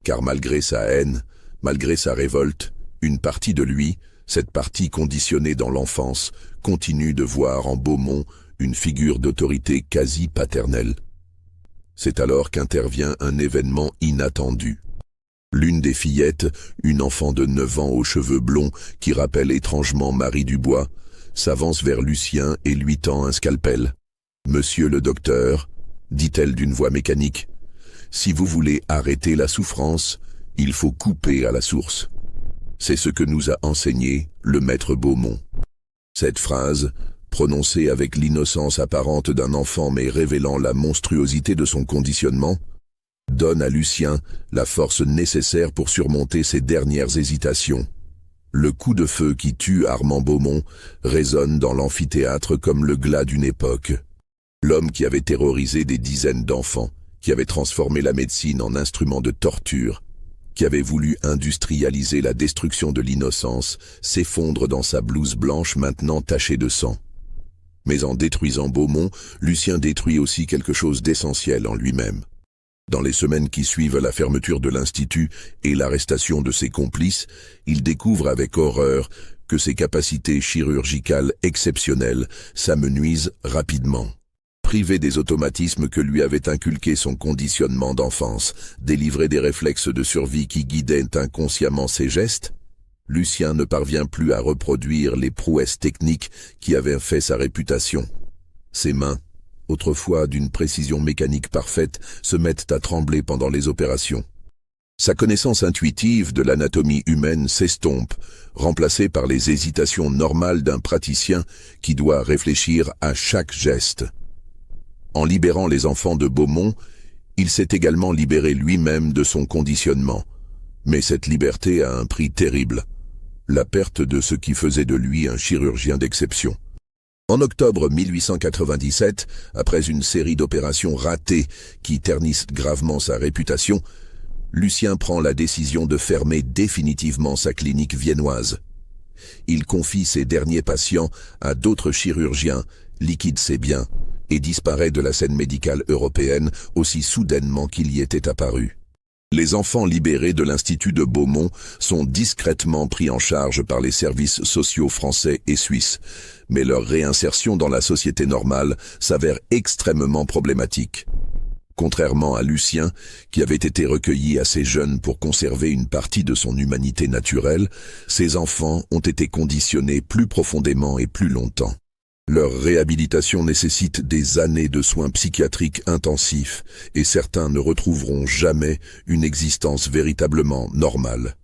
Car malgré sa haine, malgré sa révolte, une partie de lui, cette partie conditionnée dans l'enfance, continue de voir en Beaumont une figure d'autorité quasi paternelle. C'est alors qu'intervient un événement inattendu. L'une des fillettes, une enfant de 9 ans aux cheveux blonds qui rappelle étrangement Marie Dubois, s'avance vers Lucien et lui tend un scalpel. « Monsieur le docteur, dit-elle d'une voix mécanique, si vous voulez arrêter la souffrance, il faut couper à la source. C'est ce que nous a enseigné le maître Beaumont. » Cette phrase, prononcée avec l'innocence apparente d'un enfant mais révélant la monstruosité de son conditionnement, donne à Lucien la force nécessaire pour surmonter ses dernières hésitations. Le coup de feu qui tue Armand Beaumont résonne dans l'amphithéâtre comme le glas d'une époque. L'homme qui avait terrorisé des dizaines d'enfants, qui avait transformé la médecine en instrument de torture, qui avait voulu industrialiser la destruction de l'innocence, s'effondre dans sa blouse blanche maintenant tachée de sang. Mais en détruisant Beaumont, Lucien détruit aussi quelque chose d'essentiel en lui-même. Dans les semaines qui suivent la fermeture de l'Institut et l'arrestation de ses complices, il découvre avec horreur que ses capacités chirurgicales exceptionnelles s'amenuisent rapidement. Privé des automatismes que lui avait inculqués son conditionnement d'enfance, délivré des réflexes de survie qui guidaient inconsciemment ses gestes, Lucien ne parvient plus à reproduire les prouesses techniques qui avaient fait sa réputation. Ses mains, autrefois d'une précision mécanique parfaite, se mettent à trembler pendant les opérations. Sa connaissance intuitive de l'anatomie humaine s'estompe, remplacée par les hésitations normales d'un praticien qui doit réfléchir à chaque geste. En libérant les enfants de Beaumont, il s'est également libéré lui-même de son conditionnement. Mais cette liberté a un prix terrible, la perte de ce qui faisait de lui un chirurgien d'exception. En octobre 1897, après une série d'opérations ratées qui ternissent gravement sa réputation, Lucien prend la décision de fermer définitivement sa clinique viennoise. Il confie ses derniers patients à d'autres chirurgiens, liquide ses biens et disparaît de la scène médicale européenne aussi soudainement qu'il y était apparu. Les enfants libérés de l'Institut de Beaumont sont discrètement pris en charge par les services sociaux français et suisses, mais leur réinsertion dans la société normale s'avère extrêmement problématique. Contrairement à Lucien, qui avait été recueilli assez jeune pour conserver une partie de son humanité naturelle, ces enfants ont été conditionnés plus profondément et plus longtemps. Leur réhabilitation nécessite des années de soins psychiatriques intensifs et certains ne retrouveront jamais une existence véritablement normale.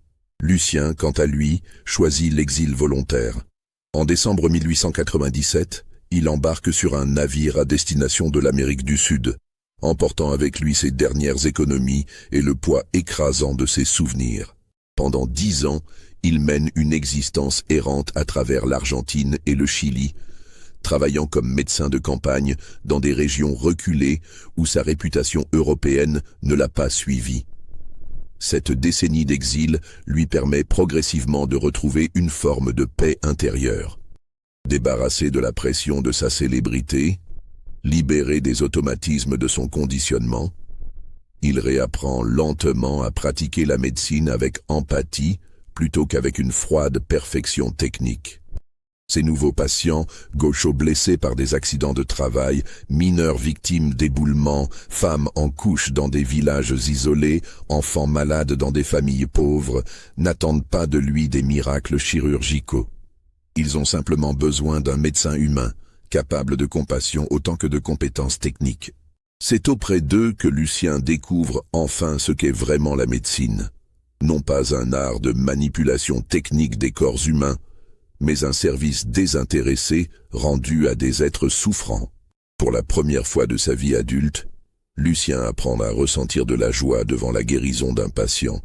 Lucien, quant à lui, choisit l'exil volontaire. En décembre 1897, il embarque sur un navire à destination de l'Amérique du Sud, emportant avec lui ses dernières économies et le poids écrasant de ses souvenirs. Pendant 10 ans, il mène une existence errante à travers l'Argentine et le Chili, travaillant comme médecin de campagne dans des régions reculées où sa réputation européenne ne l'a pas suivi. Cette décennie d'exil lui permet progressivement de retrouver une forme de paix intérieure. Débarrassé de la pression de sa célébrité, libéré des automatismes de son conditionnement, il réapprend lentement à pratiquer la médecine avec empathie plutôt qu'avec une froide perfection technique. Ces nouveaux patients, gauchos blessés par des accidents de travail, mineurs victimes d'éboulements, femmes en couche dans des villages isolés, enfants malades dans des familles pauvres, n'attendent pas de lui des miracles chirurgicaux. Ils ont simplement besoin d'un médecin humain, capable de compassion autant que de compétences techniques. C'est auprès d'eux que Lucien découvre enfin ce qu'est vraiment la médecine. Non pas un art de manipulation technique des corps humains, mais un service désintéressé rendu à des êtres souffrants. Pour la première fois de sa vie adulte, Lucien apprend à ressentir de la joie devant la guérison d'un patient,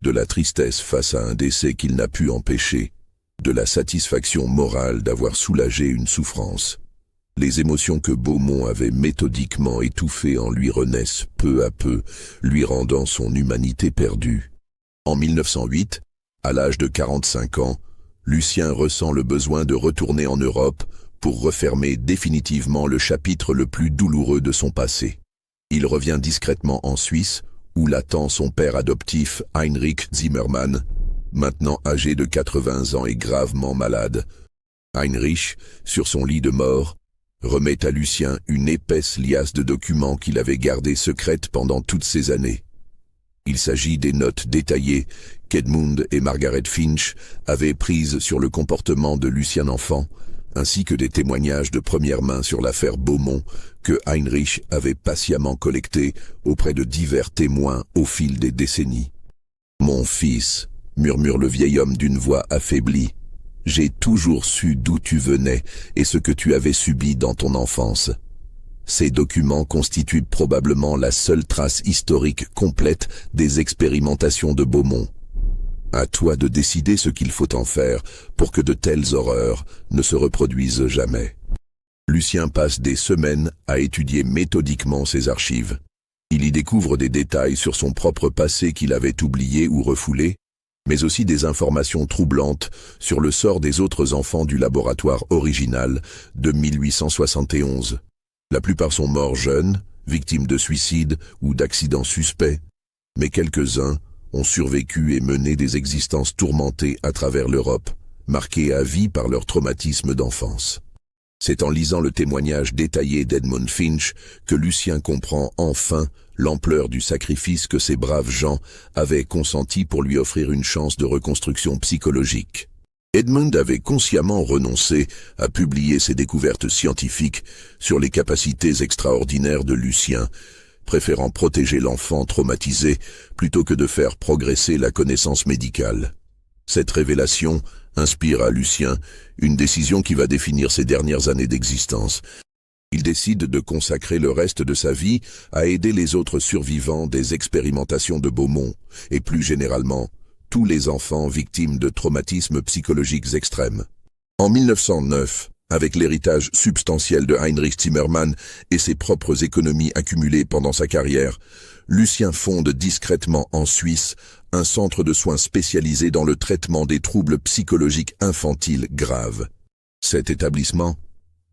de la tristesse face à un décès qu'il n'a pu empêcher, de la satisfaction morale d'avoir soulagé une souffrance. Les émotions que Beaumont avait méthodiquement étouffées en lui renaissent peu à peu, lui rendant son humanité perdue. En 1908, à l'âge de 45 ans, Lucien ressent le besoin de retourner en Europe pour refermer définitivement le chapitre le plus douloureux de son passé. Il revient discrètement en Suisse, où l'attend son père adoptif Heinrich Zimmermann, maintenant âgé de 80 ans et gravement malade. Heinrich, sur son lit de mort, remet à Lucien une épaisse liasse de documents qu'il avait gardés secrètes pendant toutes ces années. Il s'agit des notes détaillées qu'Edmund et Margaret Finch avaient prises sur le comportement de Lucien enfant, ainsi que des témoignages de première main sur l'affaire Beaumont que Heinrich avait patiemment collectés auprès de divers témoins au fil des décennies. « Mon fils », murmure le vieil homme d'une voix affaiblie, « j'ai toujours su d'où tu venais et ce que tu avais subi dans ton enfance. » Ces documents constituent probablement la seule trace historique complète des expérimentations de Beaumont. À toi de décider ce qu'il faut en faire pour que de telles horreurs ne se reproduisent jamais. Lucien passe des semaines à étudier méthodiquement ses archives. Il y découvre des détails sur son propre passé qu'il avait oublié ou refoulé, mais aussi des informations troublantes sur le sort des autres enfants du laboratoire original de 1871. La plupart sont morts jeunes, victimes de suicides ou d'accidents suspects, mais quelques-uns ont survécu et mené des existences tourmentées à travers l'Europe, marquées à vie par leur traumatisme d'enfance. C'est en lisant le témoignage détaillé d'Edmund Finch que Lucien comprend enfin l'ampleur du sacrifice que ces braves gens avaient consenti pour lui offrir une chance de reconstruction psychologique. Edmund avait consciemment renoncé à publier ses découvertes scientifiques sur les capacités extraordinaires de Lucien, préférant protéger l'enfant traumatisé plutôt que de faire progresser la connaissance médicale. Cette révélation inspire à Lucien une décision qui va définir ses dernières années d'existence. Il décide de consacrer le reste de sa vie à aider les autres survivants des expérimentations de Beaumont, et plus généralement, tous les enfants victimes de traumatismes psychologiques extrêmes. En 1909, avec l'héritage substantiel de Heinrich Zimmermann et ses propres économies accumulées pendant sa carrière, Lucien fonde discrètement en Suisse un centre de soins spécialisé dans le traitement des troubles psychologiques infantiles graves. Cet établissement,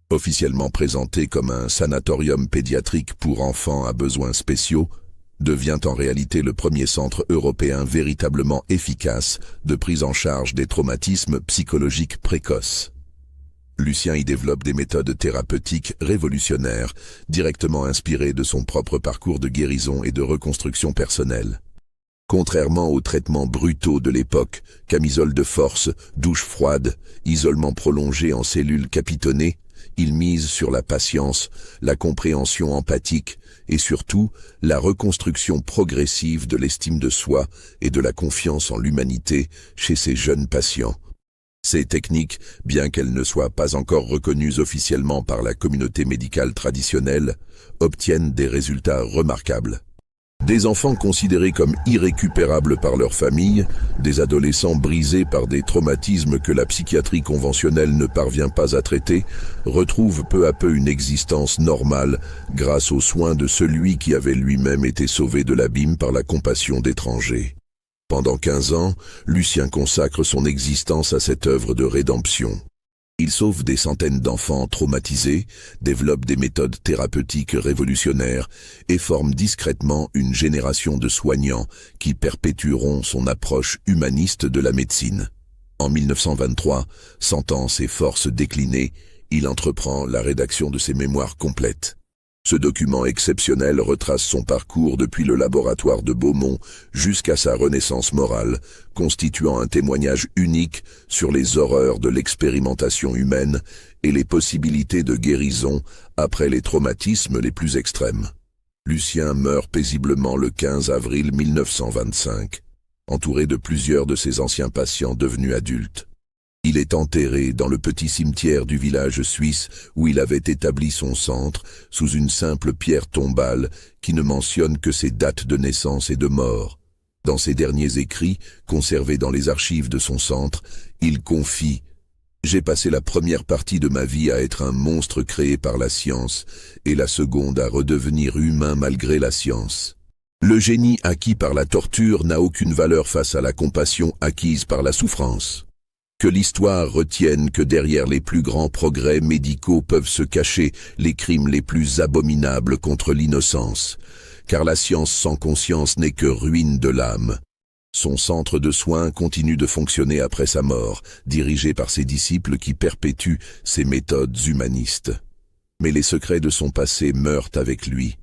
officiellement présenté comme un sanatorium pédiatrique pour enfants à besoins spéciaux, devient en réalité le premier centre européen véritablement efficace de prise en charge des traumatismes psychologiques précoces. Lucien y développe des méthodes thérapeutiques révolutionnaires, directement inspirées de son propre parcours de guérison et de reconstruction personnelle. Contrairement aux traitements brutaux de l'époque, camisole de force, douche froide, isolement prolongé en cellules capitonnées, il mise sur la patience, la compréhension empathique et surtout la reconstruction progressive de l'estime de soi et de la confiance en l'humanité chez ses jeunes patients. Ces techniques, bien qu'elles ne soient pas encore reconnues officiellement par la communauté médicale traditionnelle, obtiennent des résultats remarquables. Des enfants considérés comme irrécupérables par leur famille, des adolescents brisés par des traumatismes que la psychiatrie conventionnelle ne parvient pas à traiter, retrouvent peu à peu une existence normale grâce aux soins de celui qui avait lui-même été sauvé de l'abîme par la compassion d'étrangers. Pendant 15 ans, Lucien consacre son existence à cette œuvre de rédemption. Il sauve des centaines d'enfants traumatisés, développe des méthodes thérapeutiques révolutionnaires et forme discrètement une génération de soignants qui perpétueront son approche humaniste de la médecine. En 1923, sentant ses forces décliner, il entreprend la rédaction de ses mémoires complètes. Ce document exceptionnel retrace son parcours depuis le laboratoire de Beaumont jusqu'à sa renaissance morale, constituant un témoignage unique sur les horreurs de l'expérimentation humaine et les possibilités de guérison après les traumatismes les plus extrêmes. Lucien meurt paisiblement le 15 avril 1925, entouré de plusieurs de ses anciens patients devenus adultes. Il est enterré dans le petit cimetière du village suisse où il avait établi son centre, sous une simple pierre tombale qui ne mentionne que ses dates de naissance et de mort. Dans ses derniers écrits, conservés dans les archives de son centre, il confie « J'ai passé la première partie de ma vie à être un monstre créé par la science, et la seconde à redevenir humain malgré la science. Le génie acquis par la torture n'a aucune valeur face à la compassion acquise par la souffrance. Que l'histoire retienne que derrière les plus grands progrès médicaux peuvent se cacher les crimes les plus abominables contre l'innocence, car la science sans conscience n'est que ruine de l'âme. » Son centre de soins continue de fonctionner après sa mort, dirigé par ses disciples qui perpétuent ses méthodes humanistes. Mais les secrets de son passé meurent avec lui,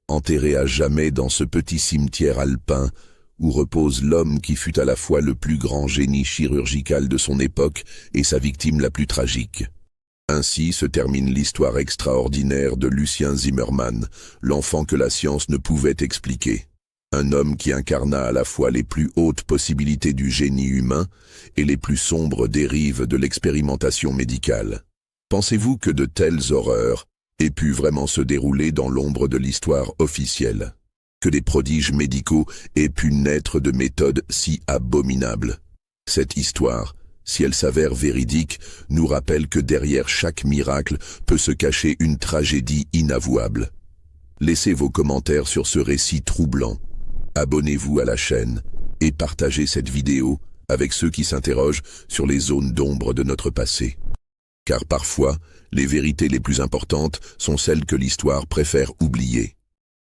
enterré à jamais dans ce petit cimetière alpin où repose l'homme qui fut à la fois le plus grand génie chirurgical de son époque et sa victime la plus tragique. Ainsi se termine l'histoire extraordinaire de Lucien Zimmermann, l'enfant que la science ne pouvait expliquer. Un homme qui incarna à la fois les plus hautes possibilités du génie humain et les plus sombres dérives de l'expérimentation médicale. Pensez-vous que de telles horreurs aient pu vraiment se dérouler dans l'ombre de l'histoire officielle? Que des prodiges médicaux aient pu naître de méthodes si abominables? Cette histoire, si elle s'avère véridique, nous rappelle que derrière chaque miracle peut se cacher une tragédie inavouable. Laissez vos commentaires sur ce récit troublant. Abonnez-vous à la chaîne et partagez cette vidéo avec ceux qui s'interrogent sur les zones d'ombre de notre passé. Car parfois, les vérités les plus importantes sont celles que l'histoire préfère oublier.